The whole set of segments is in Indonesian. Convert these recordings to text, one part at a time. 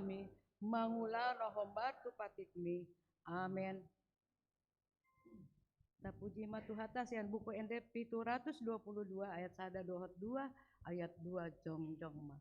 nami, mangula nohombar tu patikmi. Amin. Tapuji matuhata sian buku endep 722 ayat 122 ayat 2 jong ma.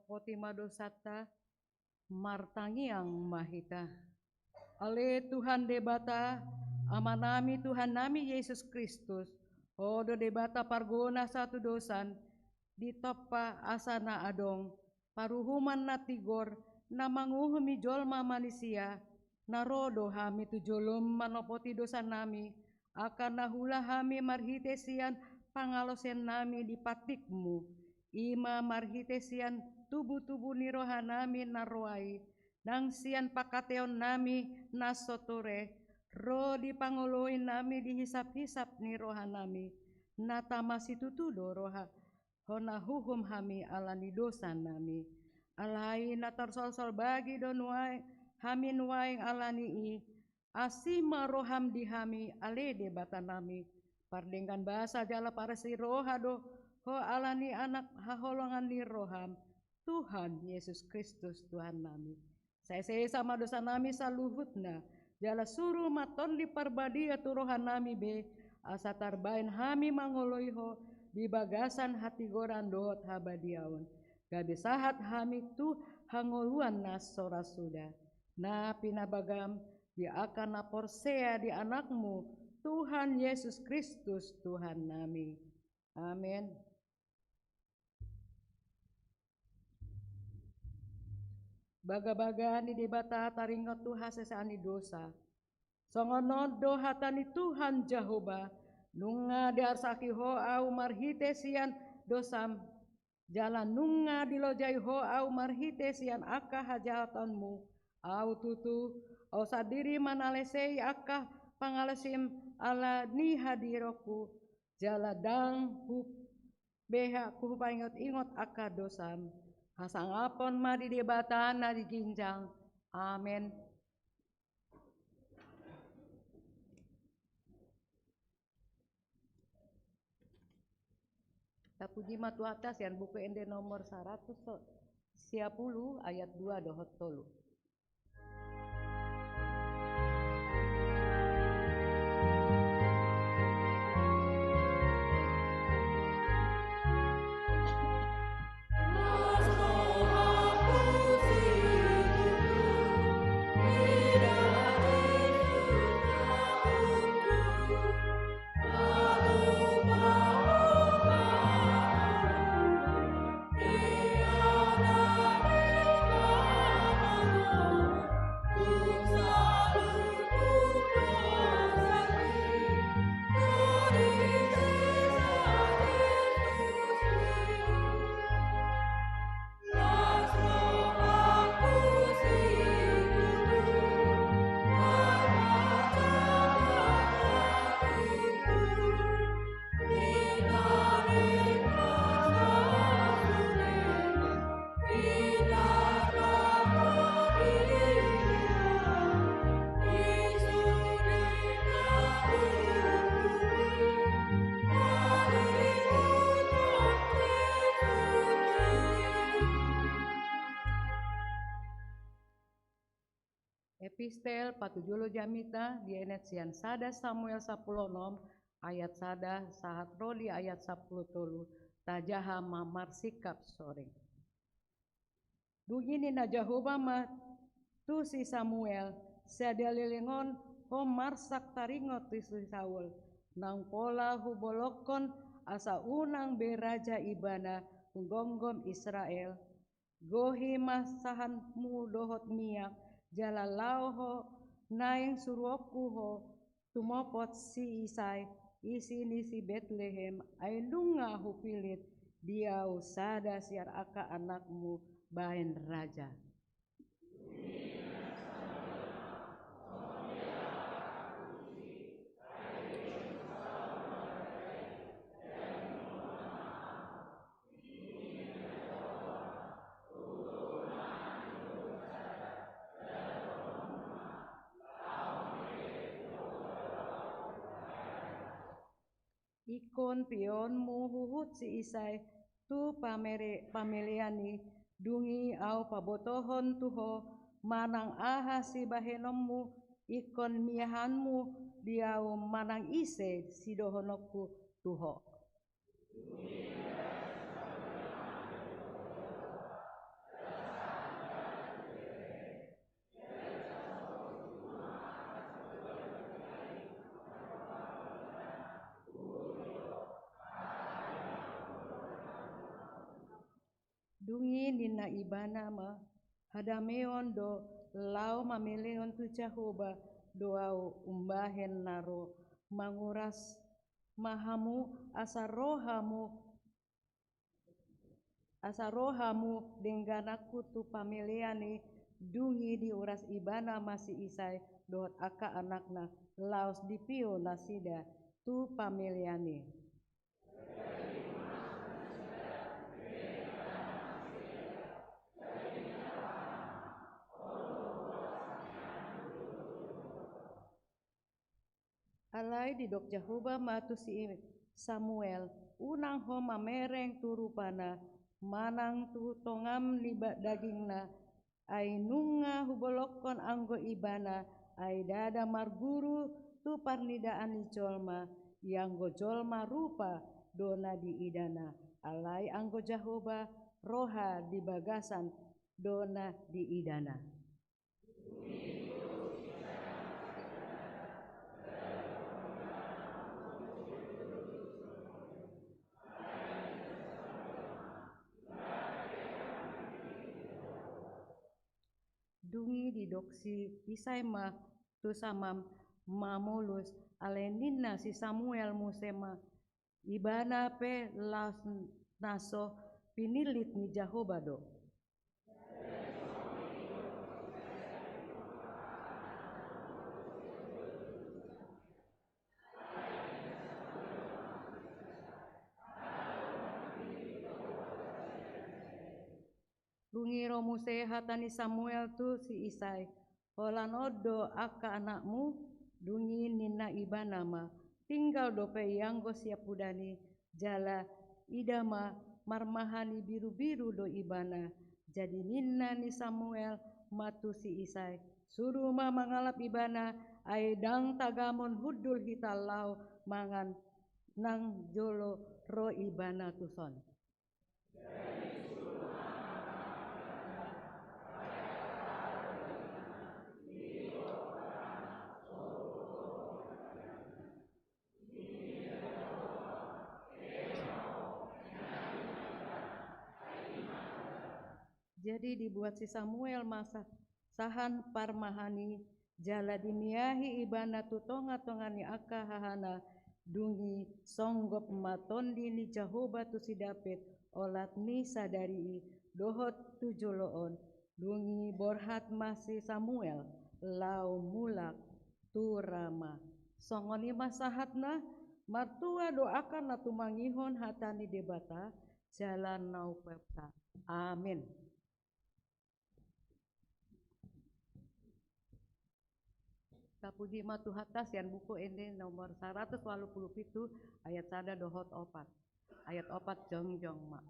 Poti madosata martangiang mahita. Ale Tuhan debata amanami Tuhan nami Yesus Kristus. Odo debata pargona satu dosan ditopa asana adong paruhuman na tigor na manguhumi jolma manusia narodo hami tujolom manopoti dosa nami akan nahula hami marhitesian pangalosen nami di patikmu ima marhitesian tubuh-tubuh ni rohanami narwai nang sian pakateon nami nasotore ro di pangoloin nami dihisap-hisap ni rohanami natamasi tutudo roha hona hukum hami alani dosa nami alai natar sol bagi donuai hami nuaing alani i asima roham di hami alede bata nami pardengkan bahasa jala parasi roha do ho alani anak haholongan ni roham Tuhan Yesus Kristus Tuhan nami. Saya sama dosa nami saluhutna. Jala suruh maton di parbadia turohan nami be. Asa tarbain hami mangoloiho di bagasan hati goran dohot habadiaun. Gabe sahat hami tu hangoluan nas sora sudah. Na pinabagam di akan naporsea di anakmu Tuhan Yesus Kristus Tuhan nami. Amin. Baga-baga ni debata taringot Tuhan sesani dosa. Songono dohatani Tuhan Jehovah nunga diarsaki ho au marhite sian dosam jalan nunga dilojai ho au marhite sian akah hajahatanmu au tutu au sadiri manalesei akah pangalesim ala ni hadiroku jaladang hup beha ku ingot akah dosam hasangapon ma di debatan na diginjang. Amin. Tapuji matu atas yang buku ende nomor 110 ayat 2 dohot tolu. Epistel patujolo jamita dienet sian sada Samuel 10 ayat sada sahat rodi ayat 10 tolu tajaha mamar sikap soreng. Begini na Jehovah ma tu si Samuel sadalilingon hom marsak taringot tu si Saul nang pola hubolokon asa unang beraja ibana gonggom Israel gohi masahan mu dohot miak jalalauho naing suruoku ho tumopot si Isai isi nisi Bethlehem ailunga hupilit dia usada siar aka anakmu bahen raja. Ikon pion muhuhut si Isai tu pameliani dungi au pabotohon tuho manang aha si bahenommu ikon miahanmu diau manang ise si dohonokku tuho. Dungi nina ibana ma hadameon do lau mameleon tu Jehovah doau umbahen naro manguras mahamu asa rohamu dengganaku tu pameleani dungi diuras ibana masih Isai dohot aka anakna laos dipio nasida tu pameleani. Alai didok Jehovah matu si Samuel unang ho mamereng turupana manang tu tongam libat dagingna ai nunga hubolokon anggo ibana ai dada marguru tu parnidaan ijolma yanggo jolma rupa dona di idana alai anggo Jehovah roha di bagasan dona di idana. Dungi didoksi Isai ma tu samam mamulus alenina si Samuel musema ibana pe las naso pinilit ni Jehovah do. Dungi romuse hatani Samuel tu si Isai holan odo aka anakmu dungi nina ibana ma tinggal dope yanggo siap budani jala idama marmahani biru-biru do ibana jadi ninna ni Samuel matu si Isai suruma mangalap ibana aedang tagamon hudul hitalau mangan nang jolo ro ibana tuson. Jadi dibuat si Samuel masak sahan parmahani jala dimiahi ibana tutonga tongani aka hahana dungi songgop matondi ni Jahoba tu si Dapet olat ni sadari dohot tujoloon dungi borhat masih Samuel lau mulak turama songoni masahatna martua doakan na tumangihon hatani debata jalan nau pepta. Amin. Kapuji matu hatas yang buku ini nomor 187 ayat sada dohot opat ayat opat jongjong mak.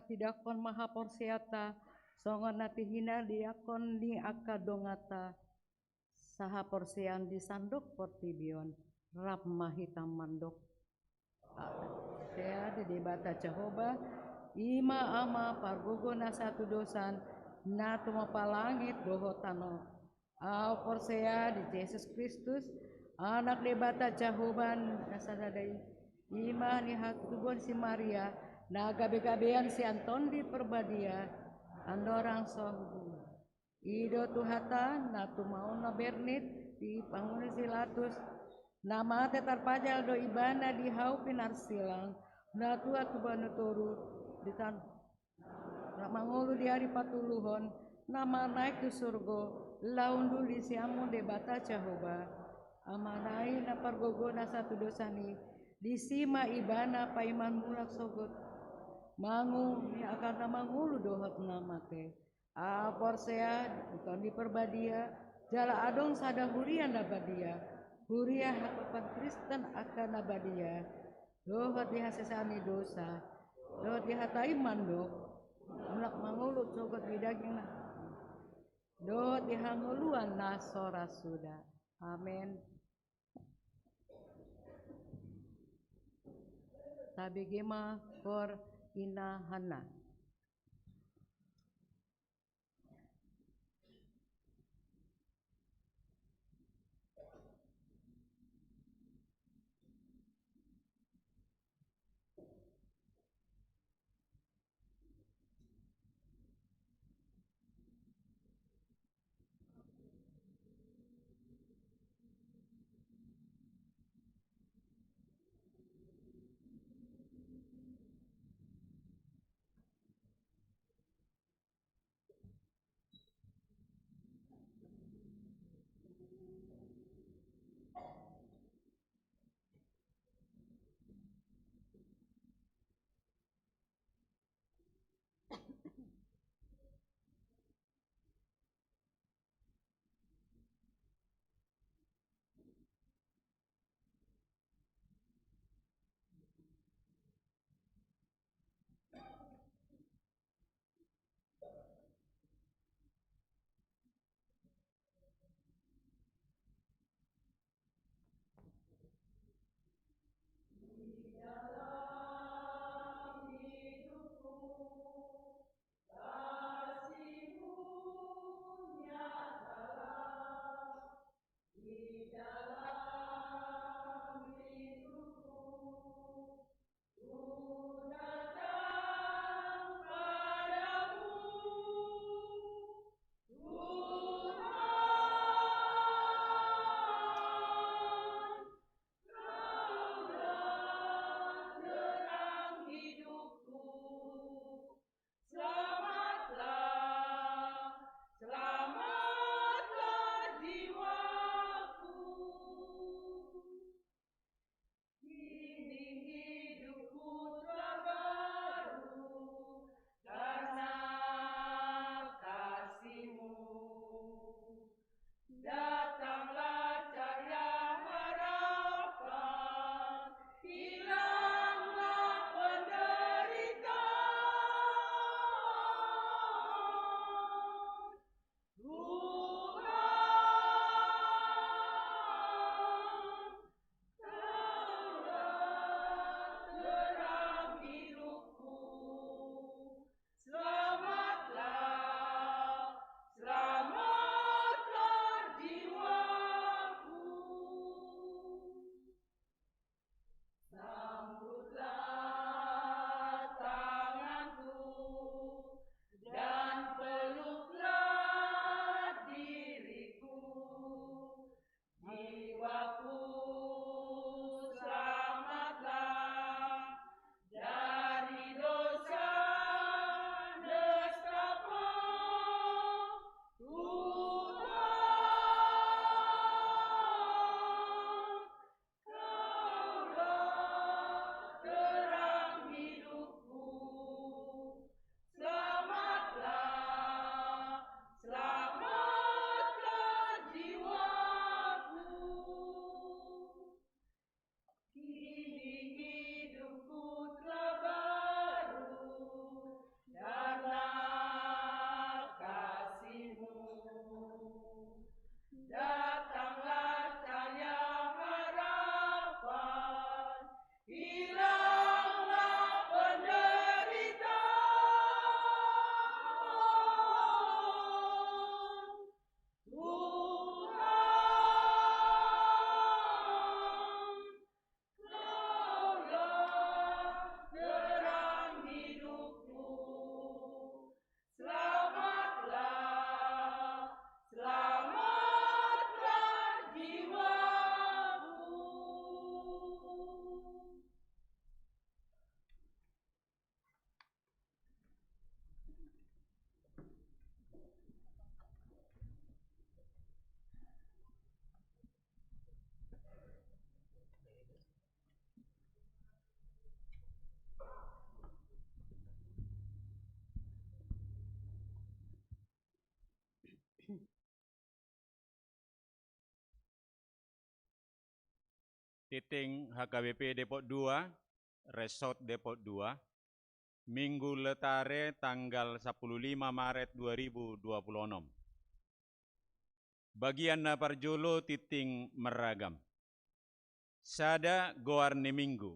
Tidakon maha porsiata songon nati hina diakon ni akadongata saha porsian di sandok portibion rap mahitam mandok sea di debata Jehovah ima ama pargogo na satu dosan na tumapalangit dohotano au porsea di Yesus Kristus anak debata Jehovah nasadai ima ni hatubon si Maria na gabe-gabean si Anton di perbadia andorang sohbu ido tuhata na tumau na bernit di pangun silatus nama tetarpajal do ibana di haupin arsilang na tua tubanu toru di tan mangulu di hari patuluhon nama naik ke surgo laundu di siamu debata Jehovah amanai na pargogo na satu dosani di sima ibana paiman mulak sogot mangu ni akan mangulu dohot nama te porsea bukan di perbadia jala adong sada hurian nabadia huria hakupan Kristen akan nabadia dohot dihasesani dosa dohot dihatai mandok mulak mangulu sogot di daging dohot dihanguluan nasora sudah amin. tabegema for inahanna. Titing HKBP Depok 2, Resort Depok 2, Minggu Letare tanggal 15 Maret 2026. Bagian Parjolo Titing Meragam. Sada Goarne Minggu.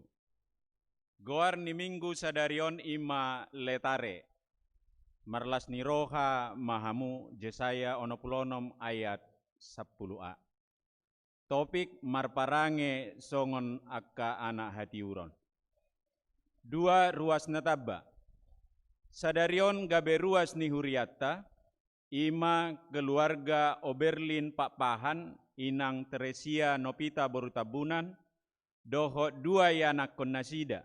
Goar ni minggu sadarion ima letare. Marlas ni roha mahamu Jesaya onopulonom ayat 10a. Topik marparange songon akka anak hati uron. Dua ruas nataba. Sadarion gabe ruas ni huriatta, ima keluarga Oberlin Pak Pahan, inang Teresia Nopita Borutabunan, doho dua yanak konnasida.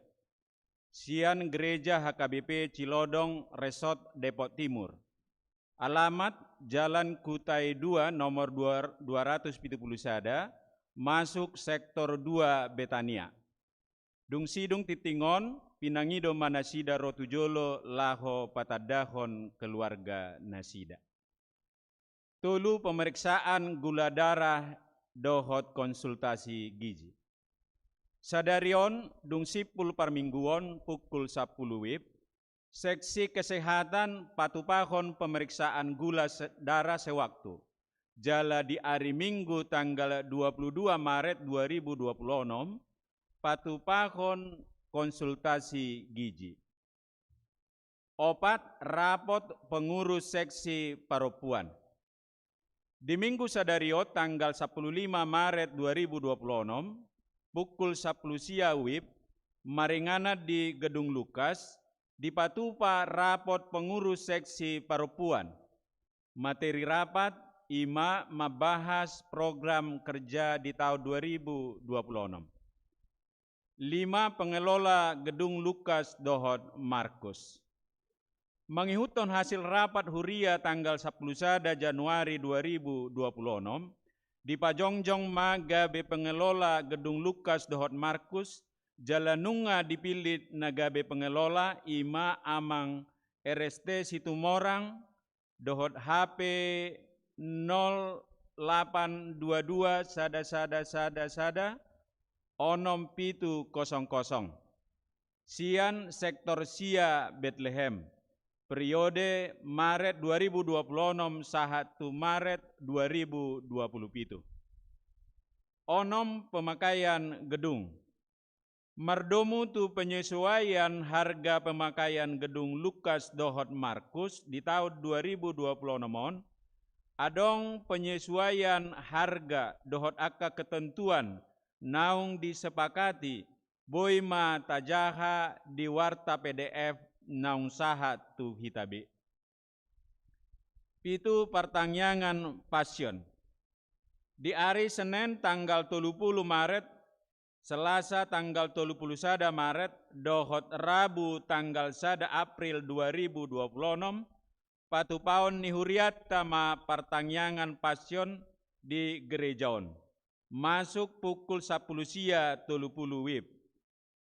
Sian Gereja HKBP Cilodong Resort Depok Timur. Alamat Jalan Kutai 2 nomor 271, masuk sektor 2 Betania. Dung sidung titingon, pinangido manasida rotujolo laho patadahon keluarga nasida. Tulu pemeriksaan gula darah dohot konsultasi gizi. Sadarion dung sipul parmingguon pukul 10 WIB, seksi kesehatan patupahon pemeriksaan gula darah sewaktu. Jala di hari Minggu tanggal 22 Maret 2026, patupahon konsultasi gizi. Opat rapot pengurus seksi Paropuan. Di Minggu sadario tanggal 15 Maret 2026, pukul 10 sia WIB, maringana di Gedung Lukas, dipatupa rapot pengurus seksi Paropuan. Materi rapat ima membahas program kerja di tahun 2026. 5 pengelola Gedung Lukas Dohot Markus. Mengikuton hasil rapat huria tanggal 11 Januari 2026, di Pajongjong magabe pengelola Gedung Lukas Dohot Markus, jalanunga dipilih nagabe pengelola ima amang RST Situmorang Dohot HP 0822 sada onom pitu 00. Sian sektor Sia Bethlehem. Periode Maret 2026 sahatu Maret 2027. Onom pemakaian gedung. Mardomu tu penyesuaian harga pemakaian gedung Lukas Dohot Markus di tahun 2026 adong penyesuaian harga dohot akka ketentuan naung disepakati boima tajaha di warta PDF naung sahat tu hitabe. Pitu pertanyaan passion. Di hari Senin tanggal 30 Maret, Selasa tanggal 31 Maret, dohot Rabu tanggal 1 April 2026, patupaon ni huriatta ma pertanyaan passion di gerejaon. Masuk pukul 10 sia 30 WIB.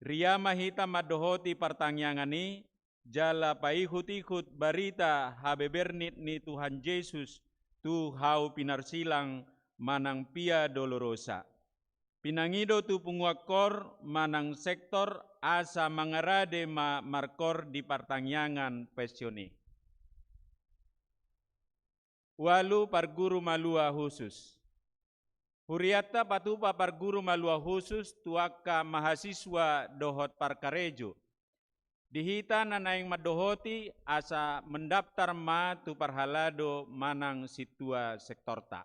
Ria mahita madohoti pertanyaan ini, jala paihut-ihut barita habebernit ni Tuhan Yesus tu hau pinarsilang manang pia dolorosa. Pinangido tu punguakor manang sektor asa mangarade ma markor di pertanyaan pesioni. Walu parguru malua khusus. Huriata patupa parguru malua khusus tuaka mahasiswa dohot parkarejo. Dihita nanaing madohoti asa mendaftar ma tu parhalado manang situa sektorta.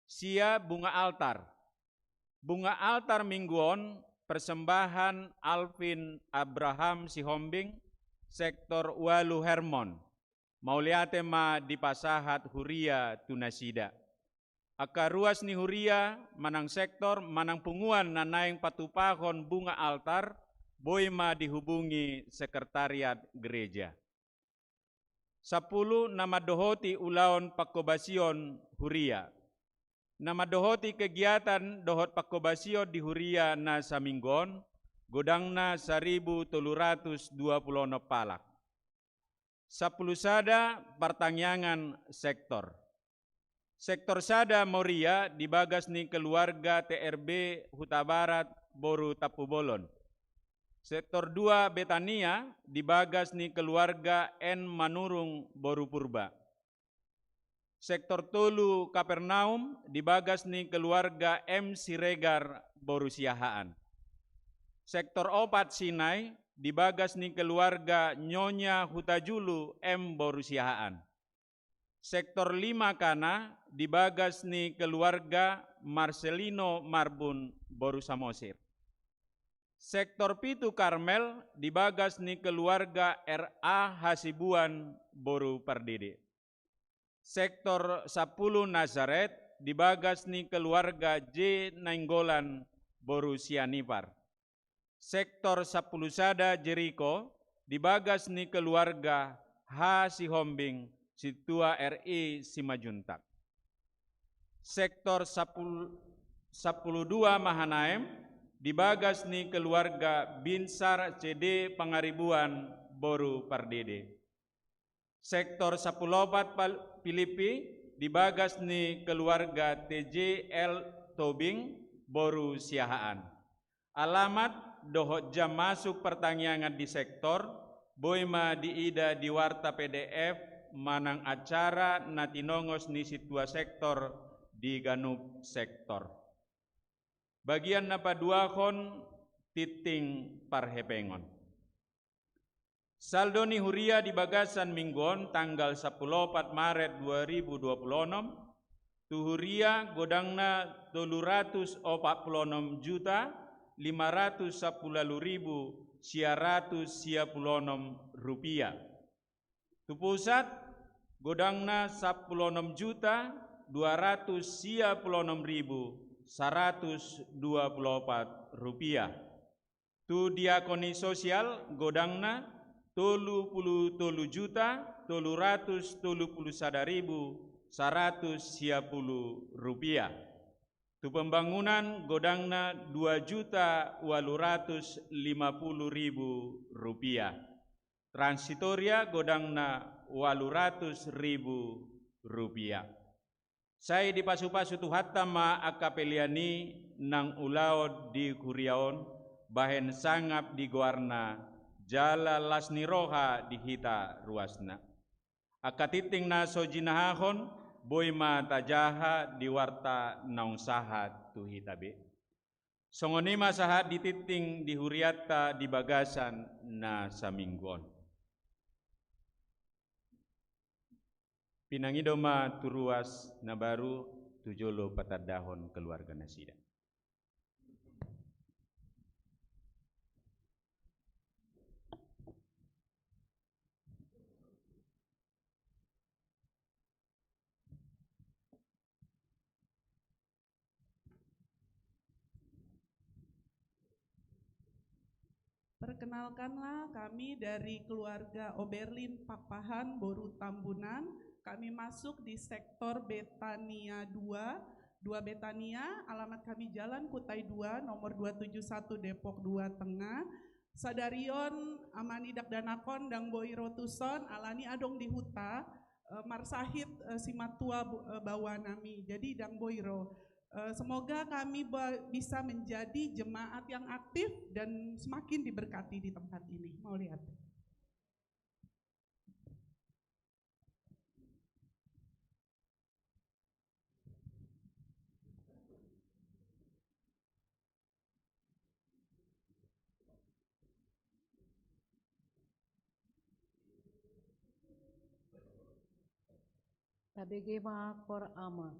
Sia bunga altar. Bunga altar mingguon persembahan Alvin Abraham Sihombing sektor Walu Hermon. Mauliate ma di pasahat huria tunasida. Aka ruas ni huria manang sektor manang punguan nanaing patupahon bunga altar boima dihubungi sekretariat gereja. 10 nama dohoti ulaon pakobasion huria. Nama dohoti kegiatan dohot pakobasion di huria na saminggon, godangna 1.320 palak. 10 sada pertanyaan sektor. Sektor sada Moria dibagas ni keluarga TRB Huta Barat Boru Tapubolon. Sektor 2 Betania dibagas ni keluarga N Manurung Boru Purba. Sektor 3 Kapernaum dibagas ni keluarga M Siregar Boru Siahaan. Sektor 4 Sinai dibagas ni keluarga Nyonya Hutajulu M. Borusiahaan. Sektor 5 Kana dibagas ni keluarga Marcelino Marbun Borusamosir. Sektor 7 Karmel dibagas ni keluarga R.A. Hasibuan Boru Pardede. Sektor 10 Nazaret dibagas ni keluarga J. Nainggolan Boru Sianipar. Sektor 10 Sada Jeriko dibagas ni keluarga H. Sihombing Situa RI Simajuntak. Sektor 10 2 Mahanaim dibagas ni keluarga Binsar CD Pangaribuan Boru Pardede. Sektor 14 Filipi dibagas ni keluarga TJL Tobing Boru Siahaan. Alamat dohot jam masuk pertanyaan di sektor boima diida di warta PDF manang acara natinongos ni situa sektor di ganup sektor. Bagian napa duakon titing parhepengon. Saldo ni huria di bagasan minggon tanggal 14 Maret 2026 tu huria godangna 346 juta 510.926 rupiah. Tu pusat godangna 16 juta 296.124 rupiah. Tu diakoni sosial godangna 33 juta 331.110 rupiah. Tu pembangunan godangna 2 juta 850.000 rupiah. Transitoria godangna 800.000 rupiah. Saya di pasu-pasu tu hatama akapeliani nang ulaod di kuriaon bahen sangap di goarna jala lasni roha di hita ruasna. Akatiting na sojinahahon boy matajaha di warta naung sahat tu hitabe. Songonima sahat dititing di huriata di bagasan na saminggon. Pinangidoma turuas na baru tujolo patadahon keluarga nasida. Perkenalkanlah kami dari keluarga Oberlin Papahan Boru Tambunan. Kami masuk di sektor Betania 2 Betania, alamat kami Jalan Kutai 2, nomor 271 Depok 2 Tengah. Sadarion amani dakdanakon dang boiro tuson alani adong di huta marsahit simatua bawanami. Jadi dang boiro. Semoga kami bisa menjadi jemaat yang aktif dan semakin diberkati di tempat ini. Mau lihat? Tabege ma kor ama.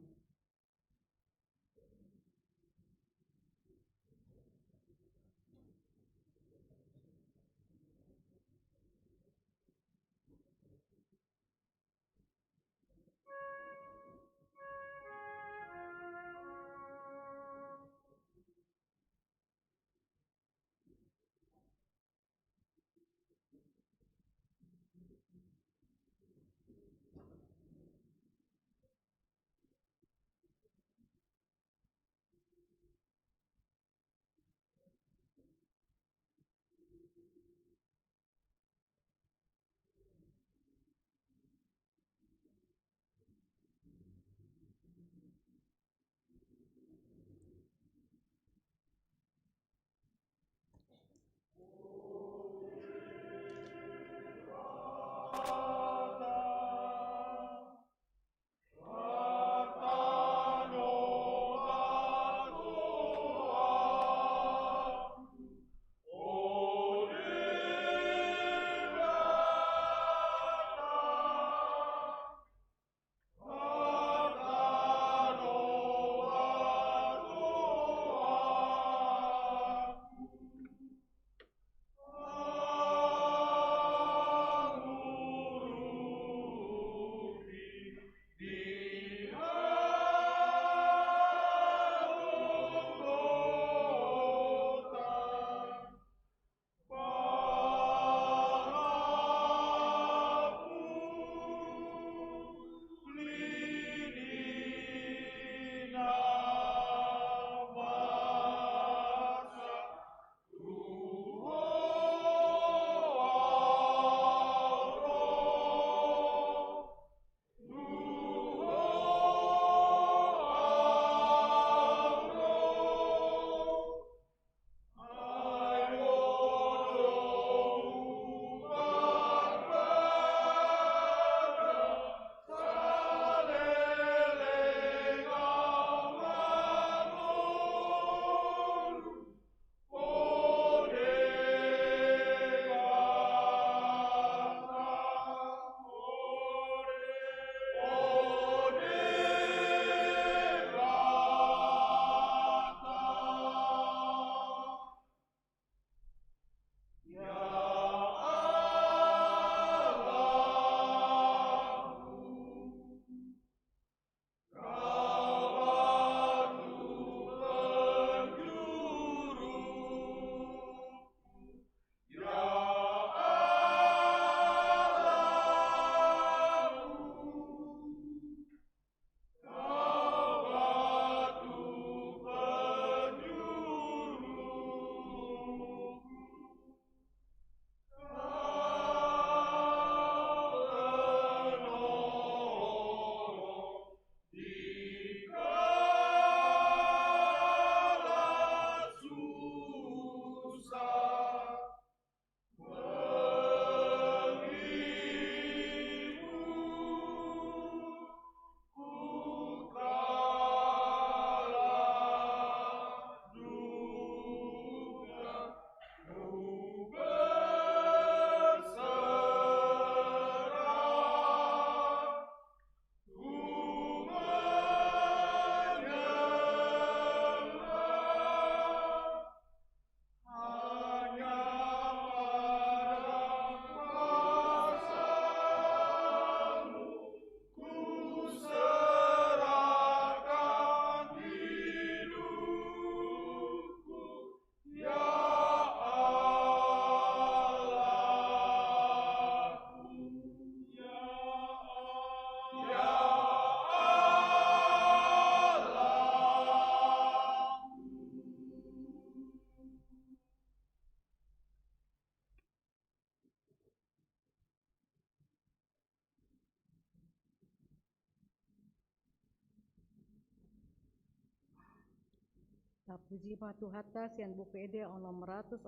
Sapuji matuhatta sian buku ede onom 164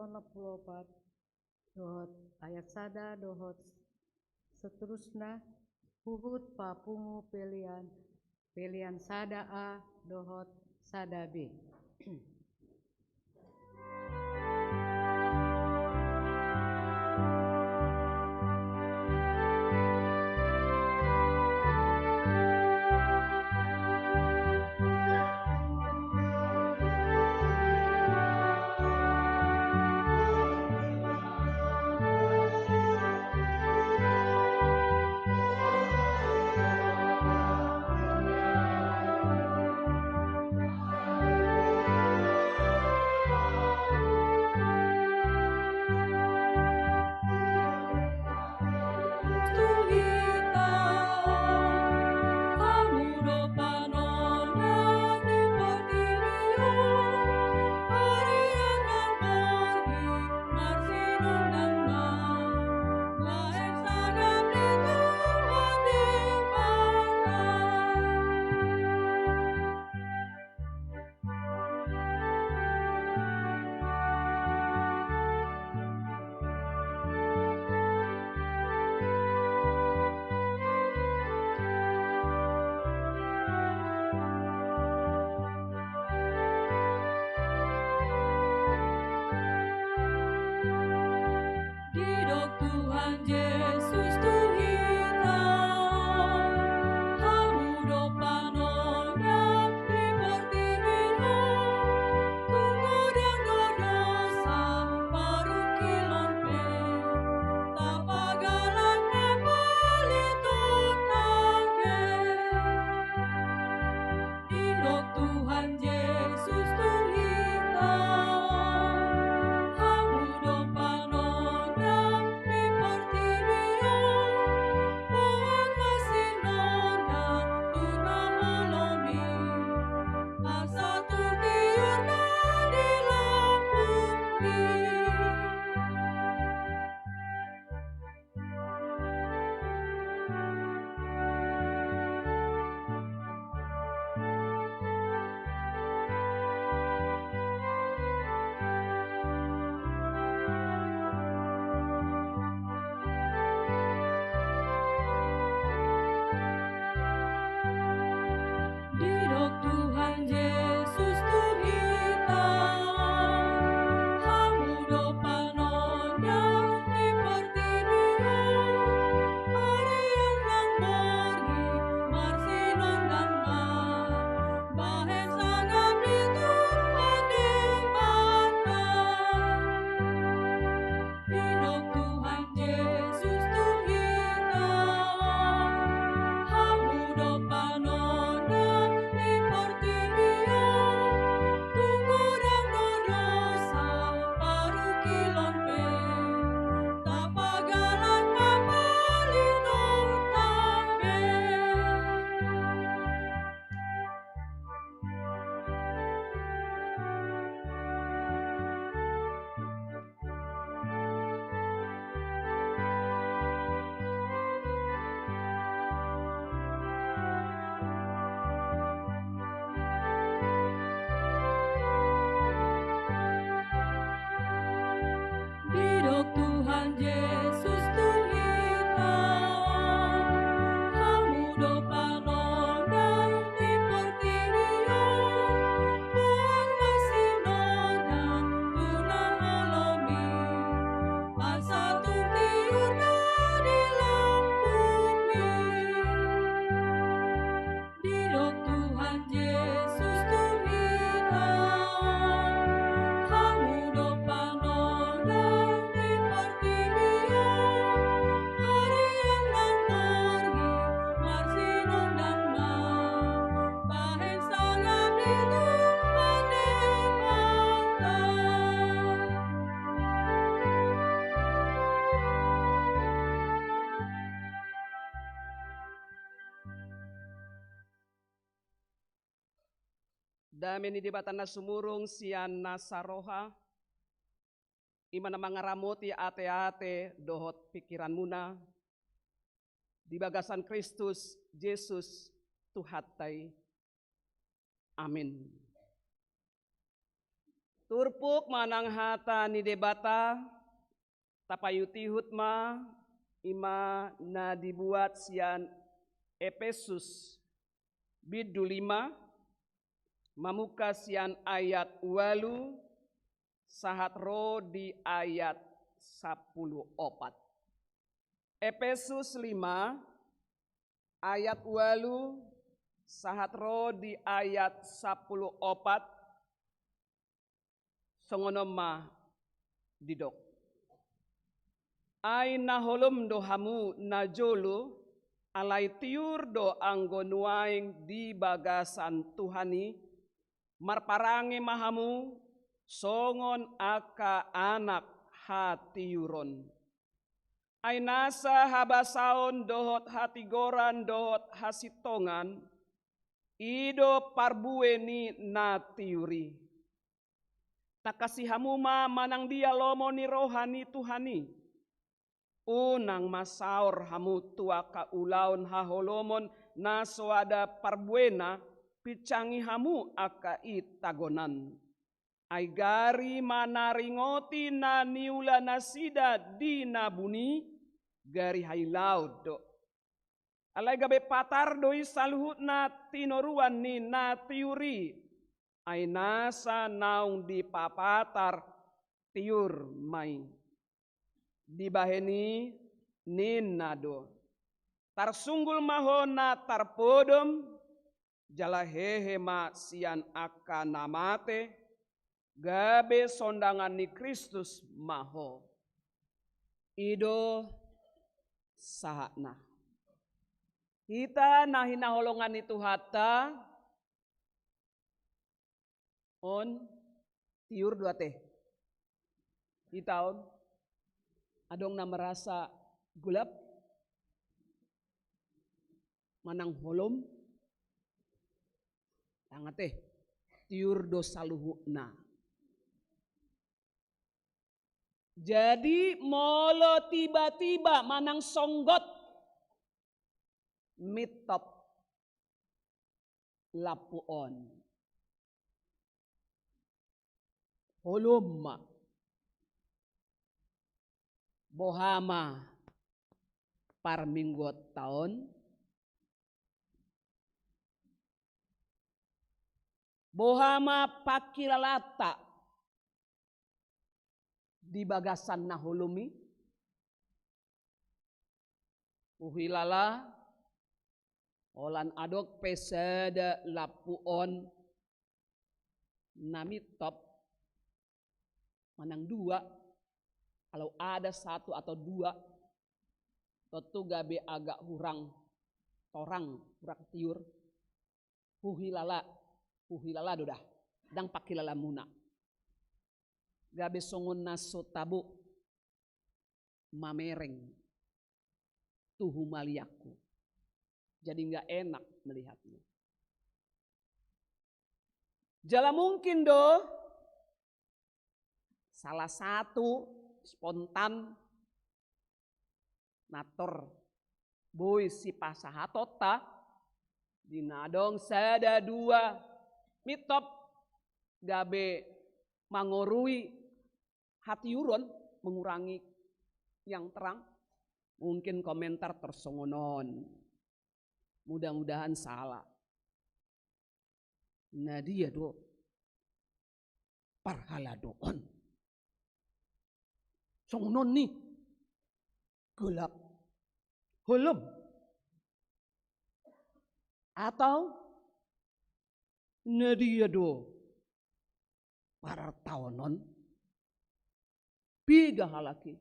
dohot ayat sada dohot seterusnya huhut papungu pelian sada A dohot sada B. Dameni di batana sumurung sian nasaroha, imana mangaramoti ate-ate dohot pikiran muna, di bagasan Kristus Yesus Tuhatai. Amin. Turpuk manang hata ni debata tapayutihut ma ima na dibuat sian Efesus bidu 5 mamuka sian ayat 8 sahat ro di ayat 10 opat. Efesus 5 ayat 8 sahat ro di ayat 10 opat songono ma didok. Ai naholom do hamu najolo alai tiur do anggo nuaing di bagasan Tuhani marparange mahamu songon aka anak hatiuron. Ai nasa habasaon dohot hatigoran dohot hasitongan ido parbueni natiuri. Takasih hamuma manang dia lomo ni rohani Tuhani. Unang masaur hamu tua kaulaun haholomon na soada parbuena picangi hamu aka itagonan. Ai gari manaringoti na niula nasida di nabuni gari hailaud do. Alai gabe patar doi saluhut na tinoruan ni na tiuri. Ai nasa naung di papatar tiur mai. Di baheni ninado. Tarsunggul mahona tarpodom jala hehe ma sian aka namate gabe sondangan ni Kristus maho. Ido sahakna. Kita nahina holongan itu hatta on tiur dua teh. Kita on adong na merasa gulap manang holom tangat teh tiur do saluhuna. Jadi molo tiba-tiba manang songgot mitop lapuon holom bohama par minggot tahun bohama pakilalata di bagasan nahulumi uhilala olan adok pesada lapuon namitop manang dua. Kalau ada satu atau dua, tentu gabe agak hurang, torang, hurang tiur, huhilala dodah, dang pakilala muna. Gabe songon naso tabu, mamereng, tuhu maliaku. Jadi nggak enak melihatnya. Jala mungkin do, salah satu spontan nator boy si pasahatota dinadong sada dua mitop gabe mangorui hati uron mengurangi yang terang mungkin komentar tersongonon mudah-mudahan salah. Nah dia do parhala doon songonon nih gelap holom atau nadia do para taonon biga halaki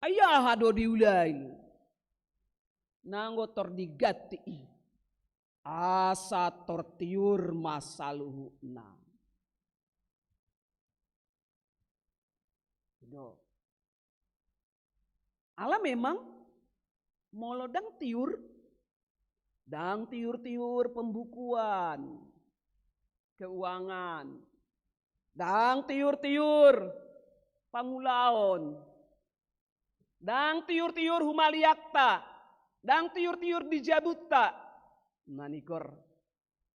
ayah do diulai nanggo tordigati asa tortiur masaluhna do. Allah memang molodang tiur pembukuan keuangan dang tiur pangulaon dang tiur humaliakta dang tiur dijabutta manikor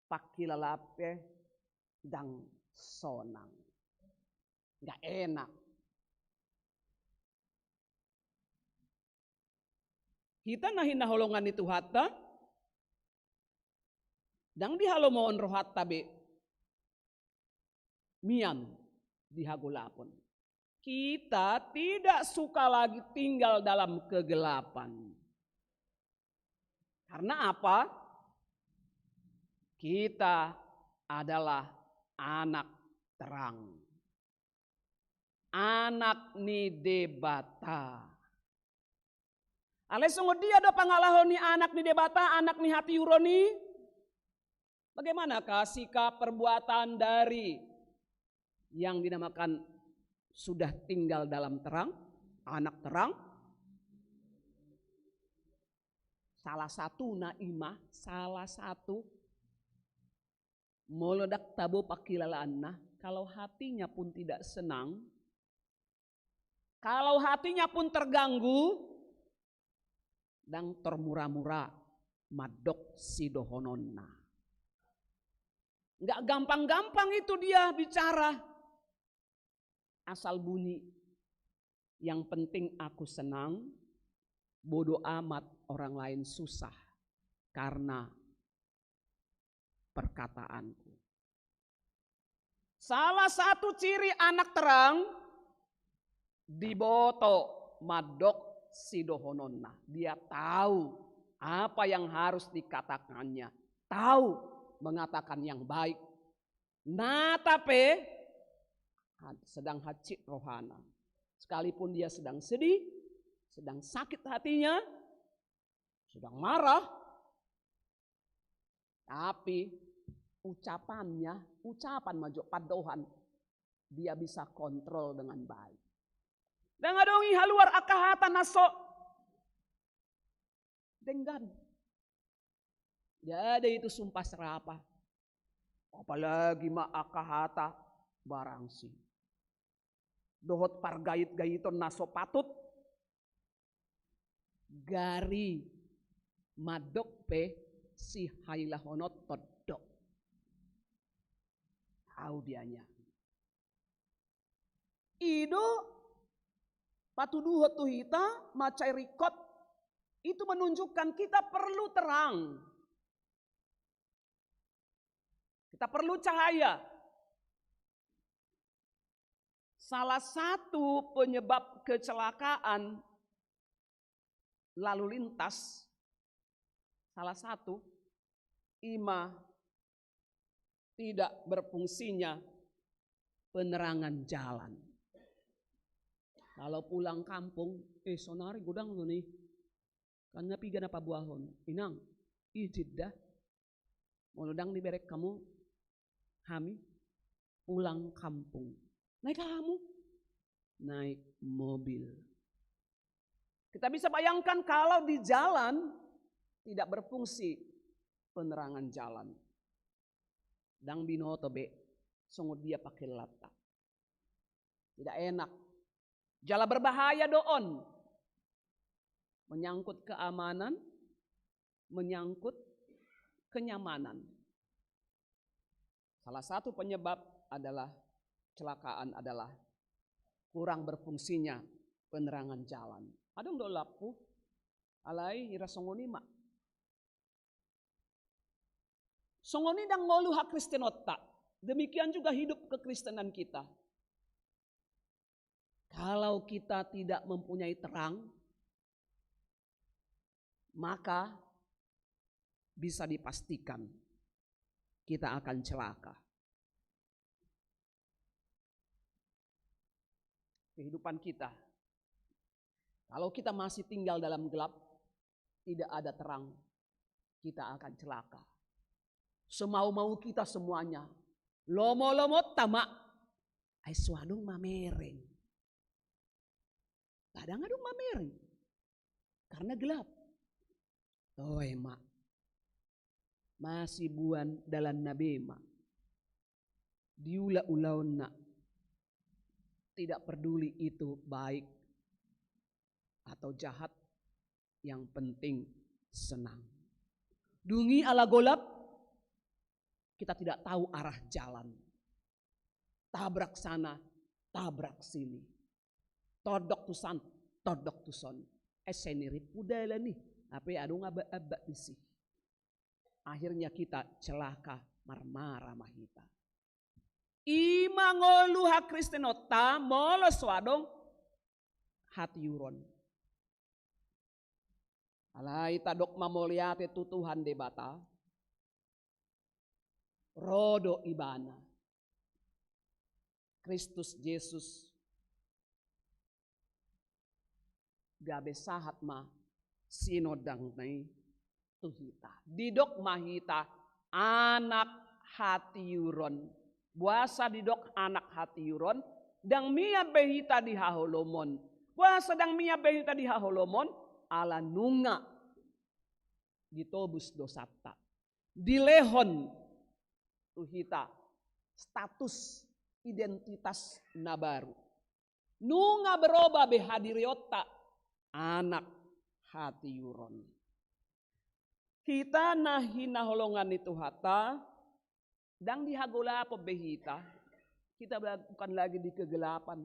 pakilalape dang sonang Nggak enak. Kita nahin naholongan itu hatta, dang dihalomoon roh hatta be, mian dihagulapon. Kita tidak suka lagi tinggal dalam kegelapan. Karena apa? Kita adalah anak terang. Anak ni debata. Alesongo dia ada pangalahon ni anak ni debata, anak ni hati uroni. Bagaimanakah sikap perbuatan dari yang dinamakan sudah tinggal dalam terang, anak terang? Salah satu naimah, salah satu meledak tabo pakilalaan. Kalau hatinya pun tidak senang, kalau hatinya pun terganggu, dan termura-mura madok sidohononna. Enggak gampang-gampang itu dia bicara. Asal bunyi. Yang penting aku senang, bodoh amat orang lain susah karena perkataanku. Salah satu ciri anak terang diboto madok sidohononna. Dia tahu apa yang harus dikatakannya, tahu mengatakan yang baik. Nah tapi sedang hacit rohana, sekalipun dia sedang sedih, sedang sakit hatinya, sedang marah, tapi ucapan majo padohan dia bisa kontrol dengan baik. Dan ngadongi haluar akahata naso denggan. Jadi itu sumpah serapah. Apalagi ma akahata barangsi. Dohot pargait-gaiton naso patut. Gari madok pe si hailahonot todok. Tahu dianya. Ido patuduhot tuhita macai rikot itu menunjukkan kita perlu terang. Kita perlu cahaya. Salah satu penyebab kecelakaan lalu lintas, salah satu tidak berfungsinya penerangan jalan. Kalau pulang kampung, sonari gudang lo nih. Karena piga na pabuahon. Inang, ijid dah. Molodang diberek kamu, hami, pulang kampung. Naik kamu? Naik mobil. Kita bisa bayangkan kalau di jalan tidak berfungsi penerangan jalan. Dang binoto be, sungguh dia pakai lata. Tidak enak. Jala berbahaya doon. Menyangkut keamanan, menyangkut kenyamanan. Salah satu penyebab adalah kecelakaan adalah kurang berfungsinya penerangan jalan. Adong do lapu alai ira songoni mak. Songoni dang ngolu hak Kristenota. Demikian juga hidup kekristenan kita. Kalau kita tidak mempunyai terang, maka bisa dipastikan kita akan celaka. Kehidupan kita, kalau kita masih tinggal dalam gelap, tidak ada terang, kita akan celaka. Semau-mau kita semuanya, lomo-lomo tamak, ay suadong mamereng. Kadang-kadang mamereng, karena gelap. Oh emak, masih buan dalam nabi emak. Diula-ulaun nak. Tidak peduli itu baik atau jahat, yang penting senang. Dungi ala golap, kita tidak tahu arah jalan. Tabrak sana, tabrak sini. Todok tuson. Esenirip udahlah nih. Apa adu ngaba-aba disi. Akhirnya kita celaka marmara mahita. Ima ngoluha Kristenota molos wadong hati yuron. Alai tadok mamoliate tutuhan debata. Rodo ibana. Kristus Yesus gabe sahat ma sinodang nai tuhita. Didok mahita anak hati yuron. Buasa didok anak hati yuron. Dang mia behita di haholomon. Buasa dang mia behita di haholomon. Ala nunga ditobus dosata. Dilehon tuhita status identitas nabaru. Nunga berubah behadiriota anak hati yuron. Kita nahi naholongan itu hata dang dihagola apa behita. Kita bukan lagi di kegelapan.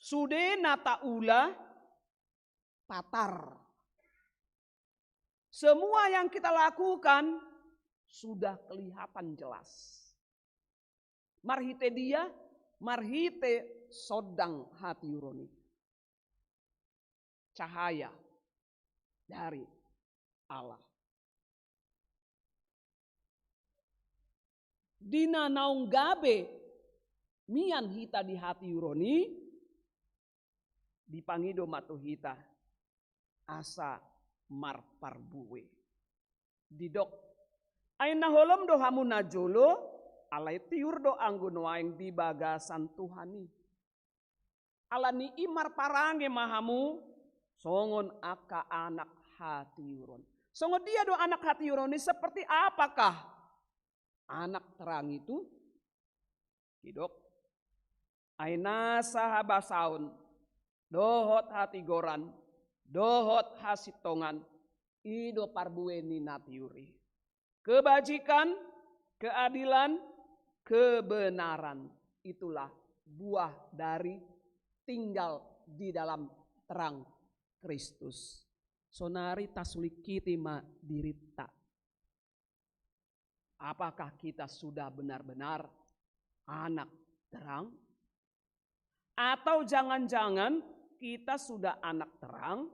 Sude nata ula patar. Semua yang kita lakukan sudah kelihatan jelas. Marhite dia, marhite sodang hati yuroni. Cahaya dari Allah. Dina naung gabe mian hita di hati yuroni dipangido matu hita asa marparbuwe. Didok aina holom do hamu najolo alai tiur do anggun waing di bagasan Tuhani. Alani imar parange mahamu songon aka anak hati yuron. Songon dia do anak hati yuron ini seperti apakah anak terang itu? Didok aina sahabasaun dohot hati goran dohot hasitongan ido parbueni natiuri. Kebajikan, keadilan, kebenaran. Itulah buah dari tinggal di dalam terang Kristus. Sonari tasulikiti ma dirita. Apakah kita sudah benar-benar anak terang? Atau jangan-jangan kita sudah anak terang,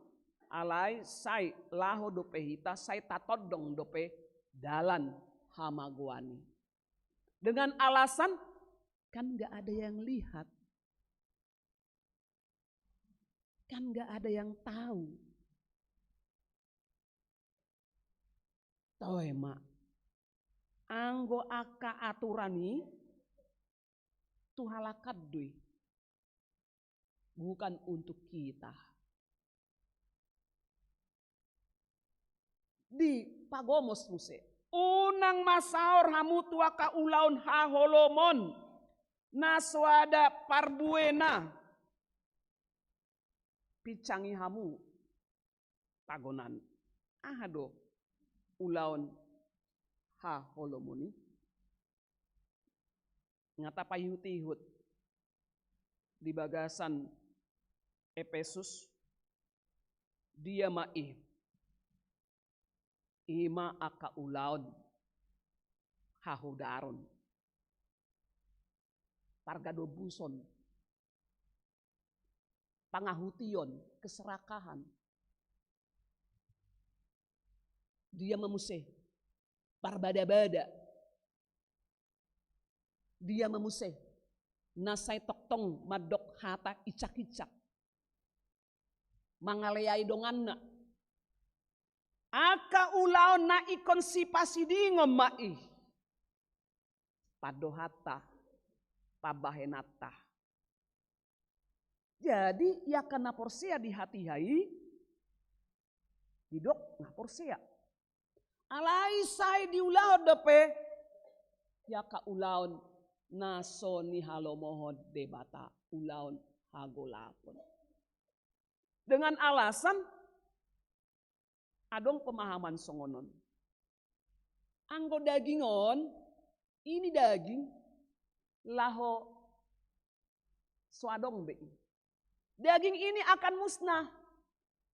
alai sai laho dope hita, sai tatodong dope dalan hamaguani. Dengan alasan kan gak ada yang lihat. Kan gak ada yang tahu. Tahu mak, anggo aka aturani tuhalakat dui. Bukan untuk kita. Di pagomos muse. Unang masaor hamu tua ka ulaun haholomon. Naswada parbuena. Picangi hamu. Pagonan. Ahado. Ulaun haholomoni. Ngata payutihut. Di bagasan Efesus dia ma'i ima aka ulaun hahudaron pargado buson pangahution keserakahan dia memuseh parbada-bada dia memuseh nasai toktong madok hata icak-icak mangaleai donganna aka ulaon na ikonsipasi dingom mai padohata pabahenata. Jadi ya kana porsea di hati hai didok na porsea alai sai di ulaon dope ya ka ulaon naso ni halomohod debata ulaon hagolapon. Dengan alasan adong pemahaman songonon. Anggo dagingon, ini daging, laho swadong be. Daging ini akan musnah.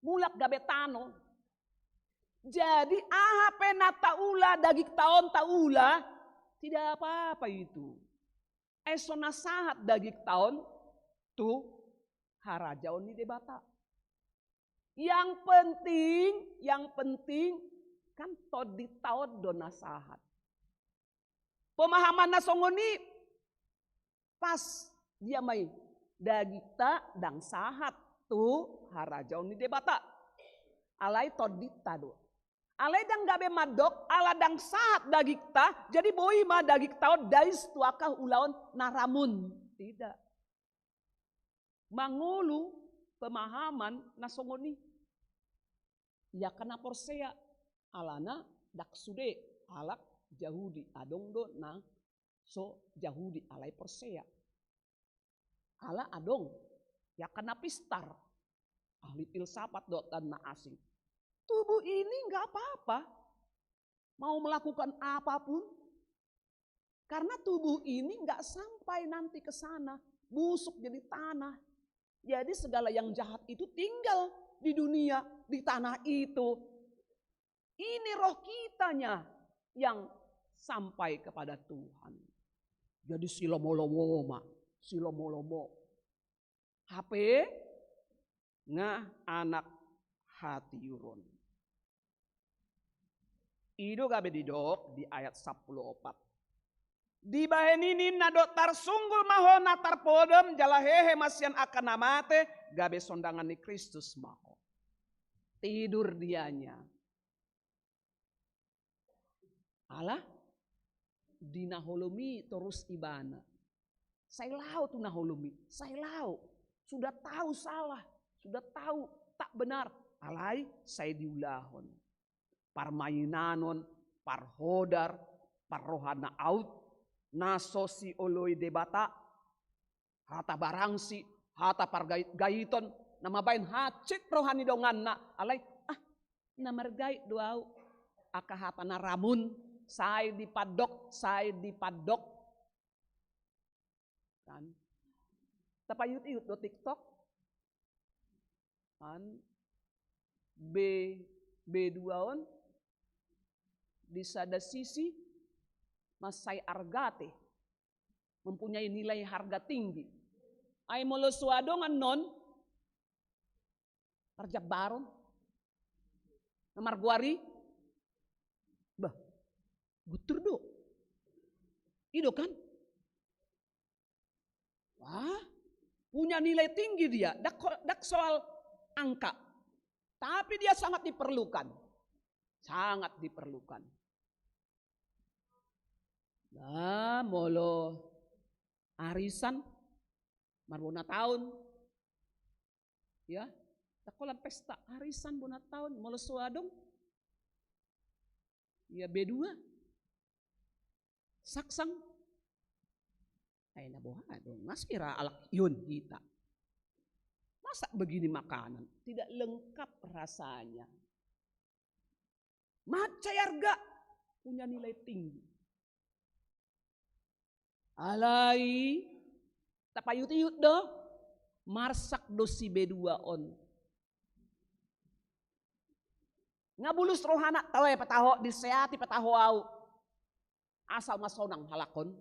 Mulak gabetano. Jadi ahape na taula daging taon taula. Tidak apa-apa itu. Eso nasahat daging taon. Tu harajaon ni debata. Yang penting kan todi taon do nasahat. Pemahaman nasongoni pas dia may dagita dang sahat tu harajaon ni debata. Alay todita do. Alay dang gabe madok ala dang sahat dagita jadi boi ma dagita dais tuakah ulaon naramun. Tidak. Mangulu pemahaman nasongoni. Ya kana porsea alana dak sude alak Yahudi adong do na so Yahudi alai porsea. Ala adong ya kana pistar ahli filsafat do dan na asing. Tubuh ini nggak apa-apa mau melakukan apapun karena tubuh ini nggak sampai nanti ke sana busuk jadi tanah. Jadi segala yang jahat itu tinggal di dunia, di tanah itu. Ini roh kitanya yang sampai kepada Tuhan. Jadi silomolomo. HP ngah anak hati yuron. Ido gabe didok di ayat 14. Di bahenini nadok tarsunggul maho natar podem jalahehe masian akan namate gabe sondangan ni Kristus maho. Tidur dianya. Allah dina holomi terus ibana. Saya lau tu naholomi. Saya lau. Sudah tahu salah. Sudah tahu tak benar. Alai saya diulahon. Parmainanon, parhodar, parrohana out. Nasosi oloi debata. Hata barangsi. Hata pargaiton. Nama bain hacit rohani dongan na. Alai namargai doau. Akahata na ramun. Saya dipadok. Kan? Tapayut-iut do TikTok. Kan? B2 on. Di sada sisi. Masai argate. Mempunyai nilai harga tinggi. Ay molo suadongan non. Parjab baron. Namar guari. Bah. Gutur do. Ido kan? Wah, punya nilai tinggi dia. Dak soal angka. Tapi dia sangat diperlukan. Sangat diperlukan. Nah, molo arisan. Marbona tahun. Ya, takolan pesta arisan bona tahun. Molo suadong. Ya B2. Saksang. Ay nabuha dong. Nasira alak yun kita. Masa begini makanan? Tidak lengkap rasanya. Macayarga punya nilai tinggi. Alai tapayut-yut do. Marsak do si B2 on. Ngabulus rohana tahu ya pataho diseati pataho au. Asal masonang halakon.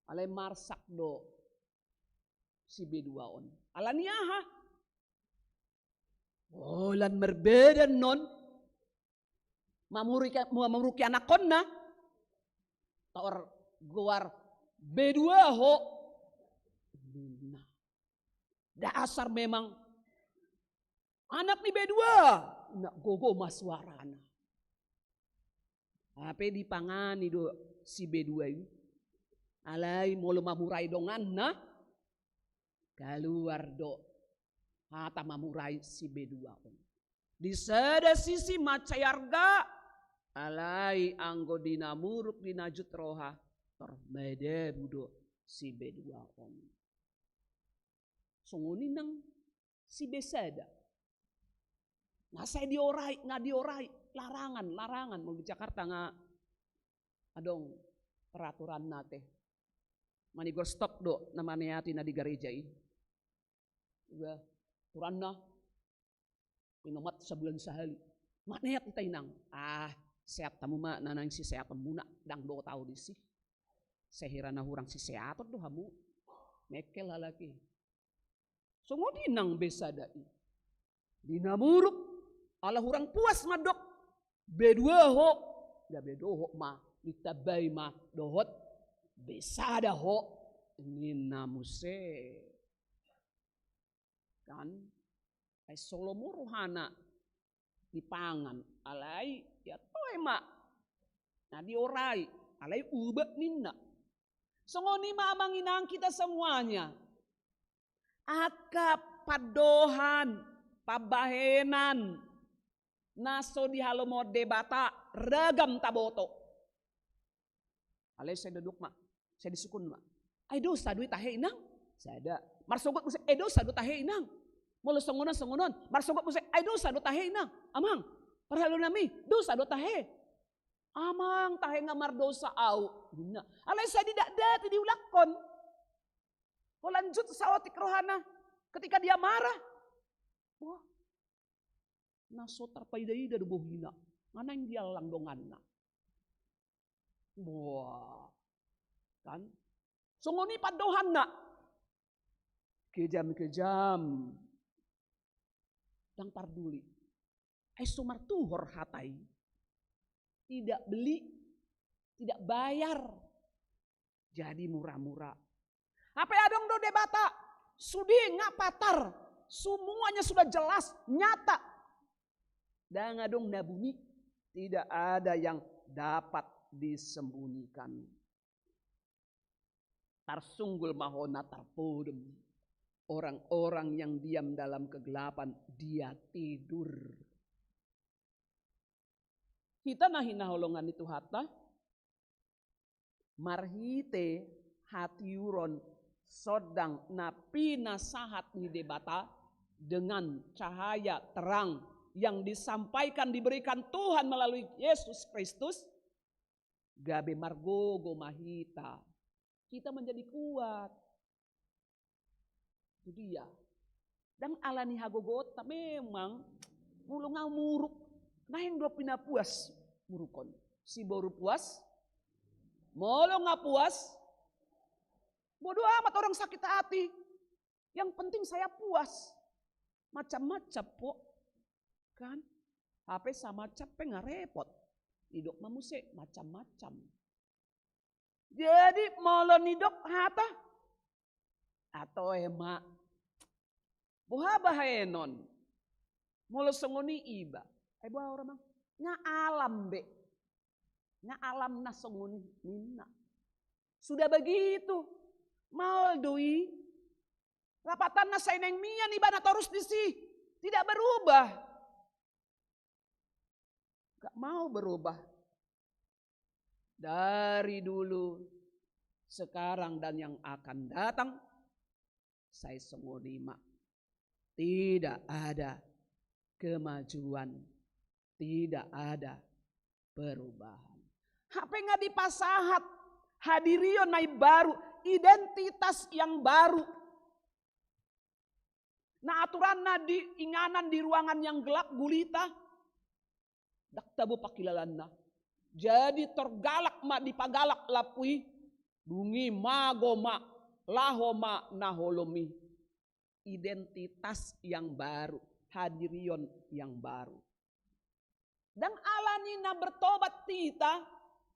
Alai marsak do si B2 on. Alaniaha. Lan berbeda non. Mamuruki anak konna. Taor guar B2 ho. Nah. Dasar memang. Anak ni B2. Nak gogo maswarana. Apa dipangani do si B2 ini. Alai molo mamurai dongan na. Keluar do. Hata mamurai si B2. Di sada sisi macayarga. Alai anggo dinamuruk dinajut roha. Termede budo si B2. Sunguni nang si besada. Nah saya diorai, nggak diorai. Larangan. Mau di Jakarta nggak adong peraturan nate. Manigor stop do namanya tina di gereja ini. Udah turana pinomat sebulan sehari. Mana ya kita inang? Sehat tamu mak nanang si sehat tamu nak dang do tahu di sih. Sehirana hurang si sehat do hamu. Mekel lagi. Songo dinang besadai. Dinamuruk ala hurang puas madok. Bedua ho. Da bedoho ma ditabay ma dohot besada ho. Ninamuse. Kan ay solomo rohana dipangan alai ya toy mak nah diorai alai ubek ninna songoni mamanginang kita semuanya akap padohan pabahenan naso di halomo debata ragam taboto alai saya duduk mak saya disukun mak ay dosa duit tahe inang saya ada marsogot musik dosa duit tahe inang mula songonon, marsogot musik, ay dosa do tahe inang, amang, parhalo nami, dosa do tahe, amang tahe ngamar dosa au, guna, alay saya tidak dati diulakon, o lanjut sawatik rohana, ketika dia marah, wah, naso tarpaidaida do bohina, ngana yang dia lang donganna, wah, kan, songoni padohan na, kejam, dang parduli. Sumar tuhor hatai. Tidak beli, tidak bayar. Jadi murah-murah. Apa adong do debata? Sudi ngapatar. Semuanya sudah jelas, nyata. Dan adong na bumi. Tidak ada yang dapat disembunyikan. Tarsunggul mahona tarpodem. Orang-orang yang diam dalam kegelapan, dia tidur. Kita nahina holongan itu hata, marhite hatiuron sodang napi nasahat ni debata dengan cahaya terang yang disampaikan diberikan Tuhan melalui Yesus Kristus. Gabe margogo mahita, kita menjadi kuat. Itu dia. Dan alani hagogota memang mulungang muruk. Nah yang dua pina puas murukon. Si baru puas, molo nga puas. Bodoh amat orang sakit hati. Yang penting saya puas. Macam-macam po. Kan? HP sama capek nggak repot. Hidup mamuse macam-macam. Jadi molo nidok hata. Atau emak buha bahaenon mula songoni iba buha orang bang nga alam be nga alam na songoni nina sudah begitu mau doi rapatan na sa ineng miyan iba na terus disi tidak berubah gak mau berubah dari dulu sekarang dan yang akan datang. Saya sengolima tidak ada kemajuan, tidak ada perubahan. HP nggak dipasahat, hadirion naik baru, identitas yang baru. Nah aturan di inganan di ruangan yang gelap gulita, dak tabu pakilalanna. Jadi tergalak mak dipagalak lapui, bungi magoma. Lahoma naholomi, identitas yang baru, hadirion yang baru. Dan alanina bertobat kita,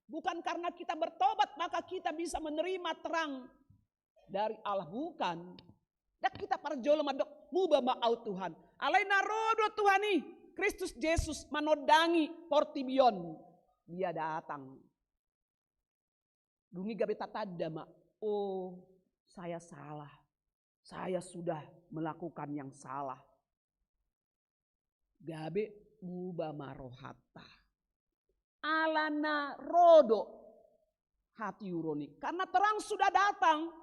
bukan karena kita bertobat maka kita bisa menerima terang dari Allah, bukan. Dan kita parjolo madok mubah ma'au Tuhan. Alaina rodo Tuhani, Kristus Yesus manodangi portibion. Dia datang. Dungi gabe tatada mak, oh saya salah, saya sudah melakukan yang salah. Gabe muba marohata. Alana rodo hati uroni. Karena terang sudah datang.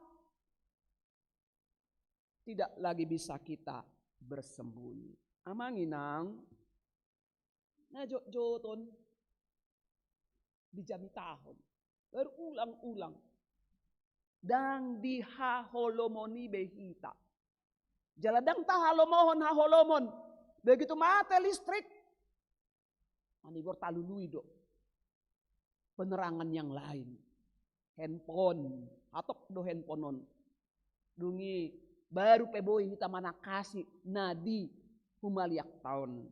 Tidak lagi bisa kita bersembunyi. Amanginang. Najok-joton. Di jami tahun. Berulang-ulang. dang dihaholomoni behita. Jaladang tahalomohon haholomon. Begitu mati listrik, manibor talului do. Penerangan yang lain. Handphone, atok do handphoneon. Dungi baru peboy hita mana kasih nadi humaliak tahun.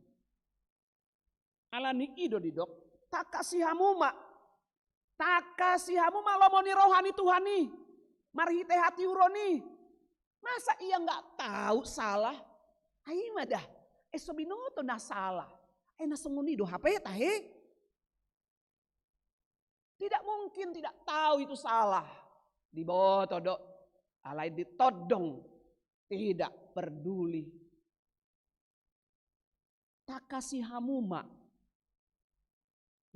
Alani ido di dok, tak kasih hamuma lomoni rohani Tuhani, marhite hati uroni. Masa ia nggak tahu salah? Ayo madah, esobinoto na salah. Nasenguni do HP tahe. Tidak mungkin tidak tahu itu salah. Diboto do, alai ditodong, tidak peduli. Tak kasih hamuma,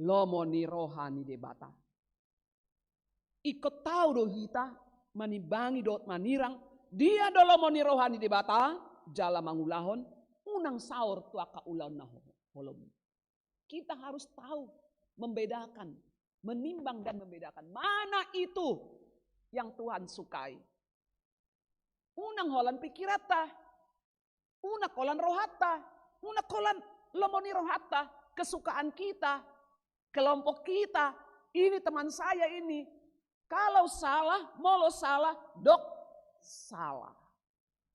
lomoni rohani debata. Ikut tahu do hita, manibangi dot manirang, dia do lomoni rohani debata, jala mangulahon, unang saur tuaka ulaun na holom. Kita harus tahu, membedakan, menimbang dan membedakan. Mana itu yang Tuhan sukai. Unang holan pikirata, una kolan rohata, una kolan lomoni rohata, kesukaan kita, kelompok kita, ini teman saya ini. Kalau salah, molo salah, dok salah.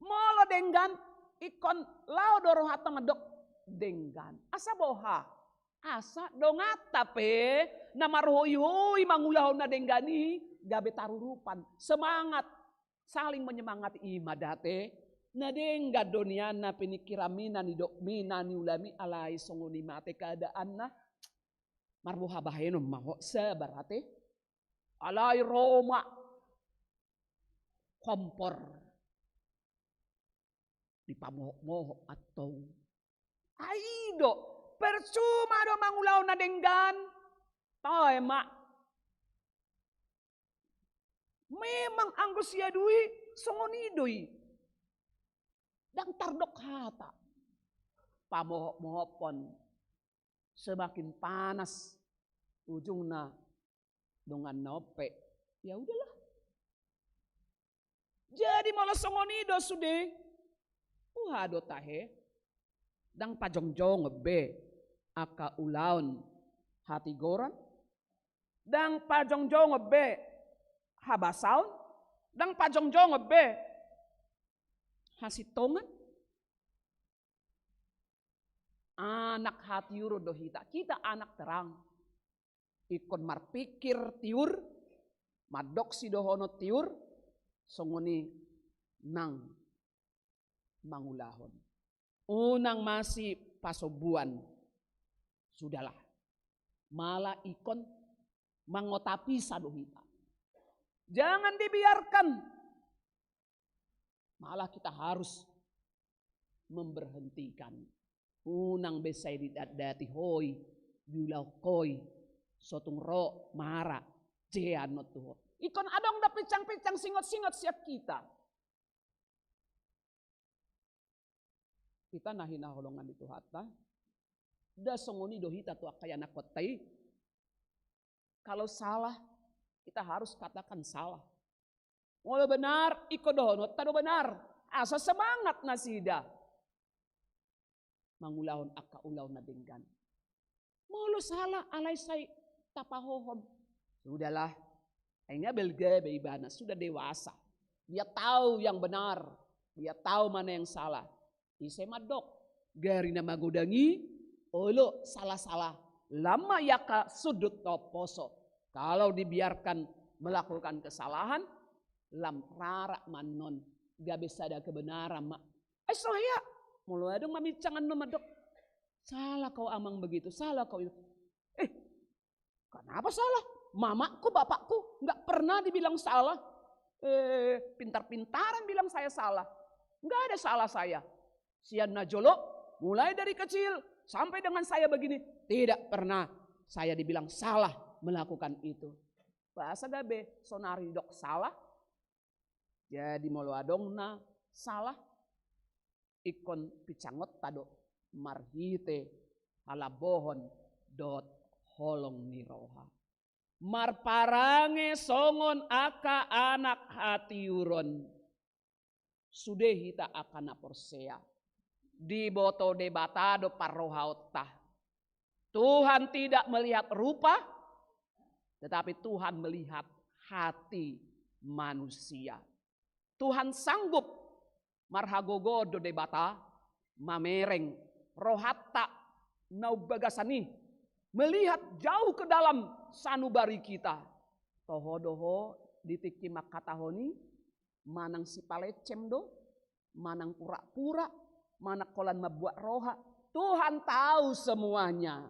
Molo denggan, ikon lao dorohata medok denggan. Asa boha, asa dongata pe, namarhoy-hoy mangulahon na denggani, gabe tarurupan, semangat, saling menyemangati imadate, na dengga doniana pinikiramina ni dokmina ni ulami alai songoni mate keadaan na, marbuha bahenom maho sebarate, alai Roma, kompor, dipamohok-mohok atau aido percuma do mangulaw na denggan toy mak memang anggusia dui songonidoi dang tardok hata pamohok-mohok pon semakin panas ujungna dengan nope ya udahlah jadi malah songonido sude uhado tahe dang pajongjong be aka ulaun hati goran dang pajongjong be habasaun dang pajongjong be hasitongan anak hati yuro dohita kita anak terang ikon marpikir tiur madoksi dohono tiur songoni nang mangulahon. Unang masih pasobuan. Sudahlah. Malah ikon mangotapi sadohita. Jangan dibiarkan. Malah kita harus memberhentikan. Unang besai didati hoi, biulau koi, sotung ro, mara, jeanot tuh. Ikon adong da picang-picang singot-singot siap kita. Kita nahina holongan itu hatta. Da songoni dohita tu akaya nakotai. Kalau salah, kita harus katakan salah. Walau benar, iko dohonot, tado benar. Asa semangat nasida. Mangulahon akka ulaw na denggan. Molo salah, alay say tapahohom. Sudahlah, ayahnya belga beibana, sudah dewasa. Dia tahu yang benar, dia tahu mana yang salah. Isai madok, gari na magudangi, olo salah-salah. Lama yaka sudut toposo. Kalau dibiarkan melakukan kesalahan, lam rara manon, gak bisa ada kebenaran mak. Sohya, mulai dong mamicangan no madok. Salah kau amang begitu, salah kau itu. Kenapa salah? Mamaku, bapakku gak pernah dibilang salah. Pintar-pintaran bilang saya salah. Gak ada salah saya. Sian najolo mulai dari kecil sampai dengan saya begini tidak pernah saya dibilang salah melakukan itu. Bahasa gabe sonari dok salah. Jadi molo adongna salah ikon picangot tado marhite halabohon dot holong niroha. marparange songon aka anak hatiuron. Sudah hita akan aporsea. Di boto debatado parrohautta. Tuhan tidak melihat rupa, tetapi Tuhan melihat hati manusia. Tuhan sanggup marhagogodo debata mamereng rohatta naubagasani melihat jauh ke dalam sanubari kita. Tohodoho ditiki makatahoni manang si palecem do, manang pura-pura, mana kolan mabuat roha. Tuhan tahu semuanya.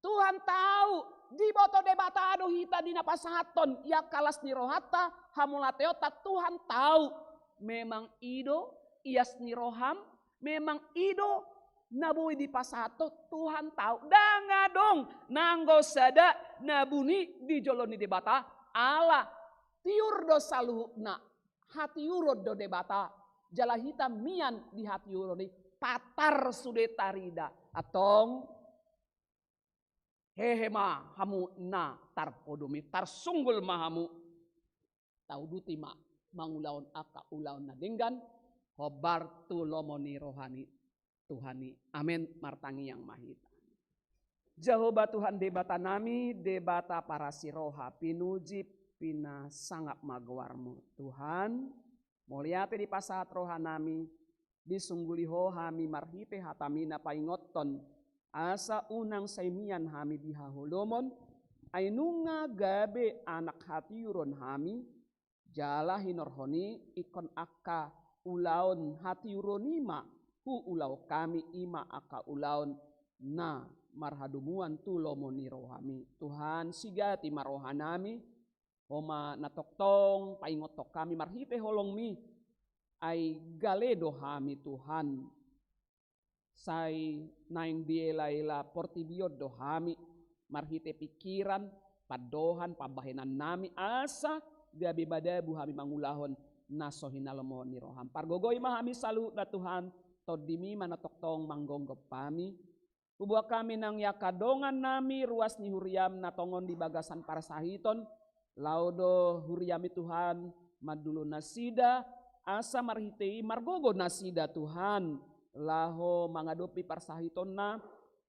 Tuhan tahu di boto debatado hita di napasaton ya kalas ni rohata hamulateota. Tuhan tahu memang ido ias ni roham, memang ido nabui di pasato. Tuhan tahu. Danga dong nanggo sada nabuni di joloni debata ala tiur do saluhna hati urod do debata jala hitam mian di hati urodi patar sudetarida atong hehema hamu na tarpodomi tarsunggul mahamu tau duti ma mangulaon aka ulaon na denggan hobar tu lomoni rohani Tuhani amin martangi yang mahita. Jehovah Tuhan debata nami debata para siroha pinuji pina sangap magwarmu Tuhan moliate di pasahat roha nami disungguli ho hami marhite hatamina paingoton asa unang saimian hami dihahulomon ainunga gabe anak hatiuron hami jala hinorhoni ikon aka ulaon hatiuronima hu ulau kami ima aka ulaon na marhadumuan tulomoni rohami Tuhan sigati marohanami Oma natoktong paingotok kami marhite holong mi ay galedo hami Tuhan. Say naing diela-ela portibiod do hami marhite pikiran padohan pabahenan nami asa gabi badabu hami mangulahon nasohinalomon ni roham. Pargogoy mahami salu na Tuhan todimi manatoktong manggonggop kami. Ubuah kami nang yakadongan nami ruas ni huriam natongon di bagasan para sahiton. Laudo huriami Tuhan madulo nasida asa marhitei margogo nasida Tuhan laho mangadopi parsahiton na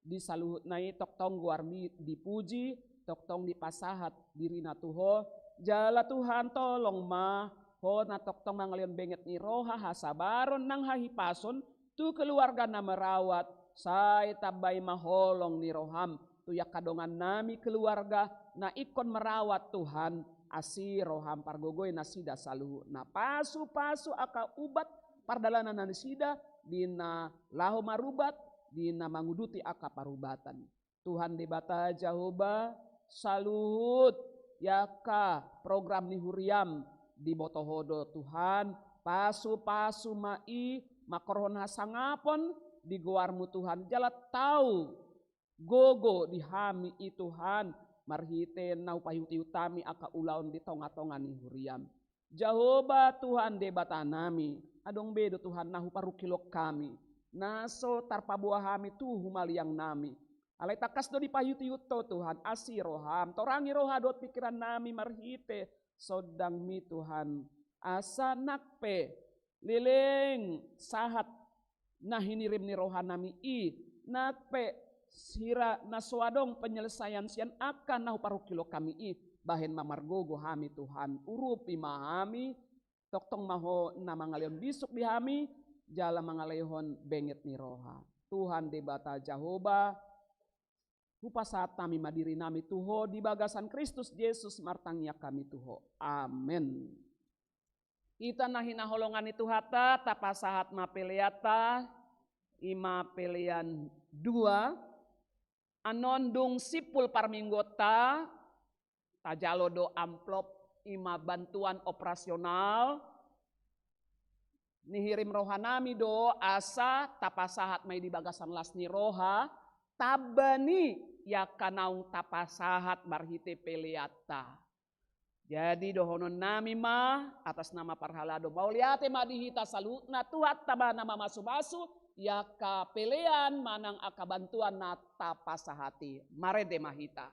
disaluhut nai toktong guarmi dipuji toktong dipasahat diri na tuho jala Tuhan tolong ma ho na toktong mangalion benget ni roha hasabaron nang hahipason tu keluarga na merawat say tabay maholong ni roham tu yakadongan nami keluarga na ikon merawat Tuhan asi roham pargogoy nasida saluhu na pasu-pasu aka ubat pardalanan nasida dina laho marubat dina manguduti aka parubatan Tuhan debata Jehovah saluhut yaka program ni huriam di botohodo Tuhan pasu-pasu mai makorhon hasangapon di goarmu Tuhan jala tahu gogo di hami i Tuhan marhite nau payuti utami aka ulaon di tonga-tonga ni huriam. Jehovah Tuhan debata nami adong bedo Tuhan nahu parukilok kami naso tarpabuah hami tu humaliang nami alai takas do di payuti uto Tuhan asi roham torangi roha dot pikiran nami marhite sodang mi Tuhan asa nakpe lileng sahat nah hinirim ni roha nami i nakpe sira naswadong penyelesaian sian akan nahu parukilo kami i bahen mamargogo hami Tuhan urupi mahami toktong maho na mangaleon bisuk di hami jala mangalehon benget ni roha Tuhan debata Jehovah upasat kami madiri nami tuho di bagasan Kristus Yesus martangnya kami tuho amen. Kita nahina holongan itu hata tapasahat mapeleata ima pelian 2 anondung sipul parminggota tajalo do amplop ima bantuan operasional nihirim rohanami do asa tapasahat may di bagasan lasni roha tabani yakanaung tapasahat marhite peleata jadi dohonon nami mah atas nama parhalado mauliate madihita salutna tuhat taba nama masu-masu yaka pelean manang aka bantuan nata pasahati mare de mahita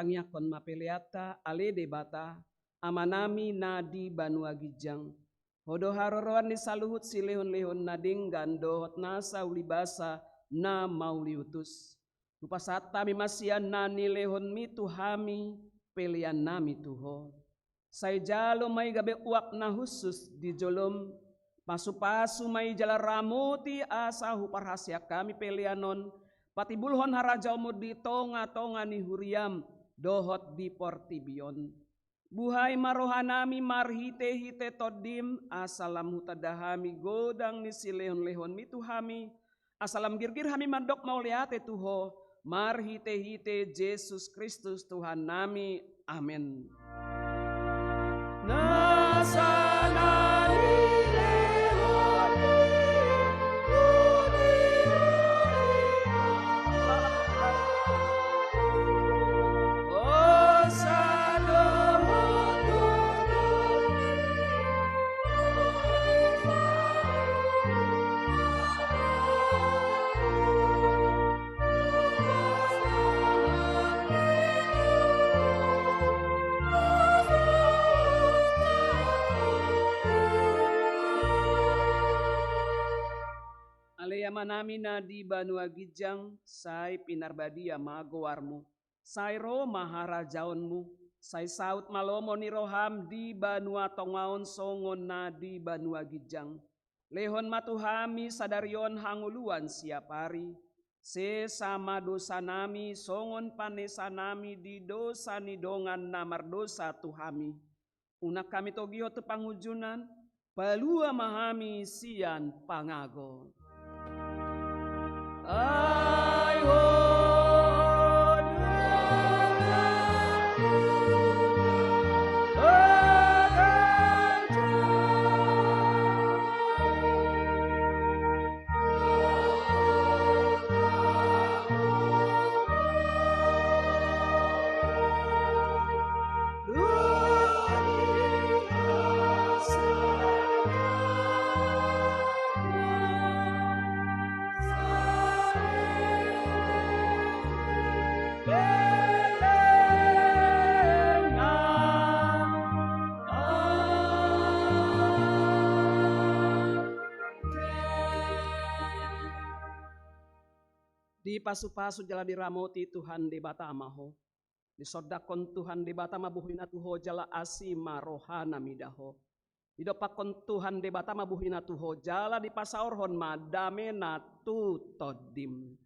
martangiakon mapeleata ale debata amanami nadi banua gijang. Hodo haroroan ni saluhut si lehon-lehon nading gando nasa ulibasa na mauliutus. Upasata mi masian nani lehon mi tuhami pelian nami tuho. Say jalo may gabe uak na husus di jolom. Pasu-pasu may jala ramuti asa huparhasya kami pelianon. Patibulhon harajaw mo di tonga-tonga ni huriam dohot di portibion. Buhay marohanami marhite-hite todim asalam hutadahami godang ni si lehon-lehon mituhami asalam girgir hami mandok mauliate tuho marhite-hite Jesus Kristus Tuhan nami amin. Manami na di banua gijang, say pinarbadia magowarmu, say ro maharajaonmu, say saut malomo ni roham di banua tongaon songon na di banua gijang. Lehon matuhami sadarion hanguluan siap hari, sesama dosa nami songon panesa nami di dosa ni dongan namar dosa tuhami. Unak kami togiho tu pangujunan, palua mahami sian pangago. Di pasu-pasu jala diramoti Tuhan debata amaho. Di sodakon Tuhan debata mabuhina tuho jala asima rohana midaho. Di dopakon Tuhan debata mabuhina tuho jala di pasaorhon madamena tutodim.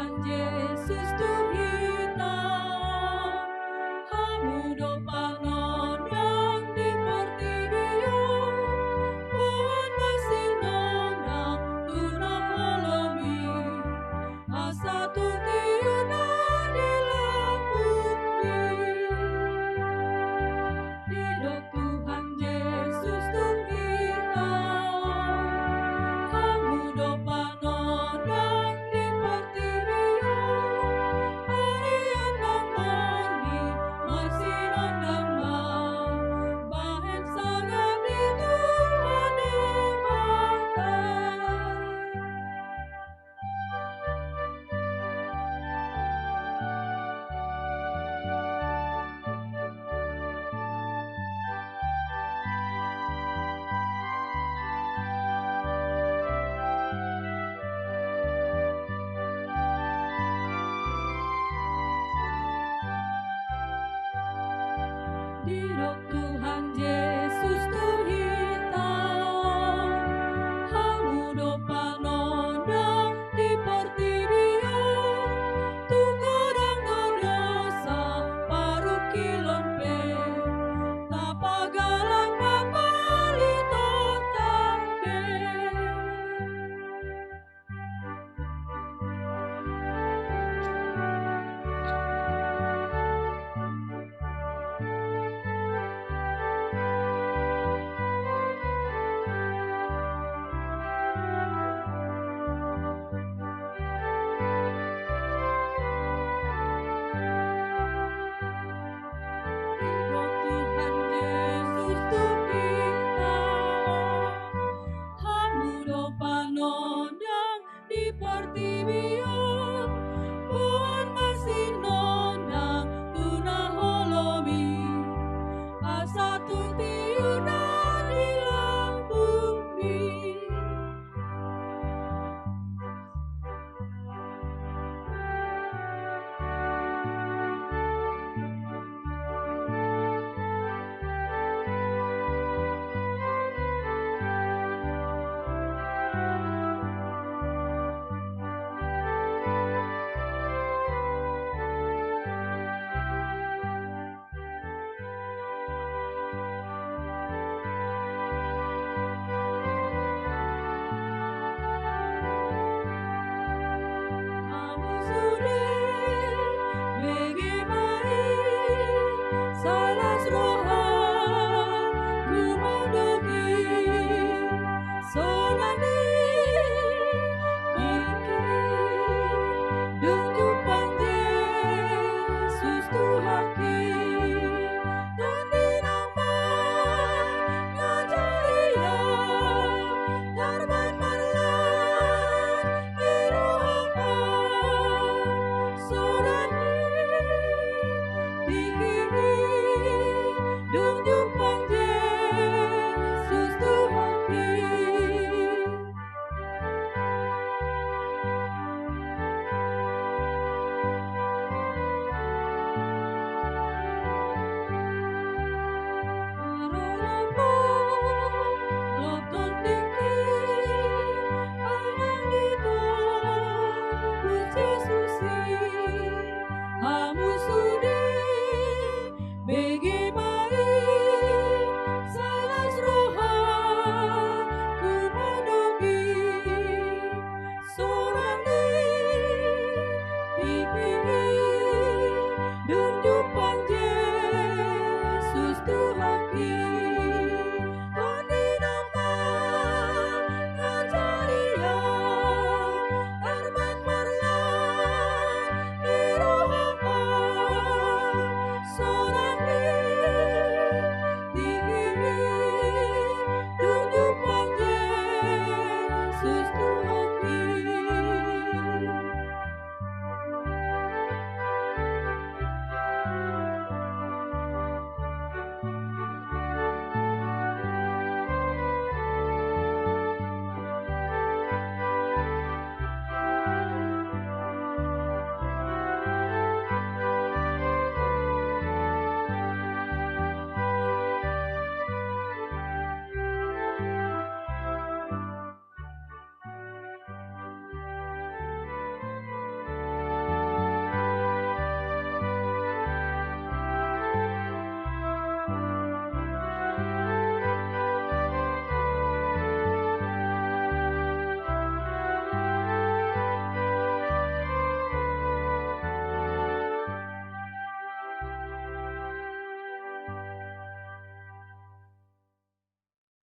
Tuhan Yesus.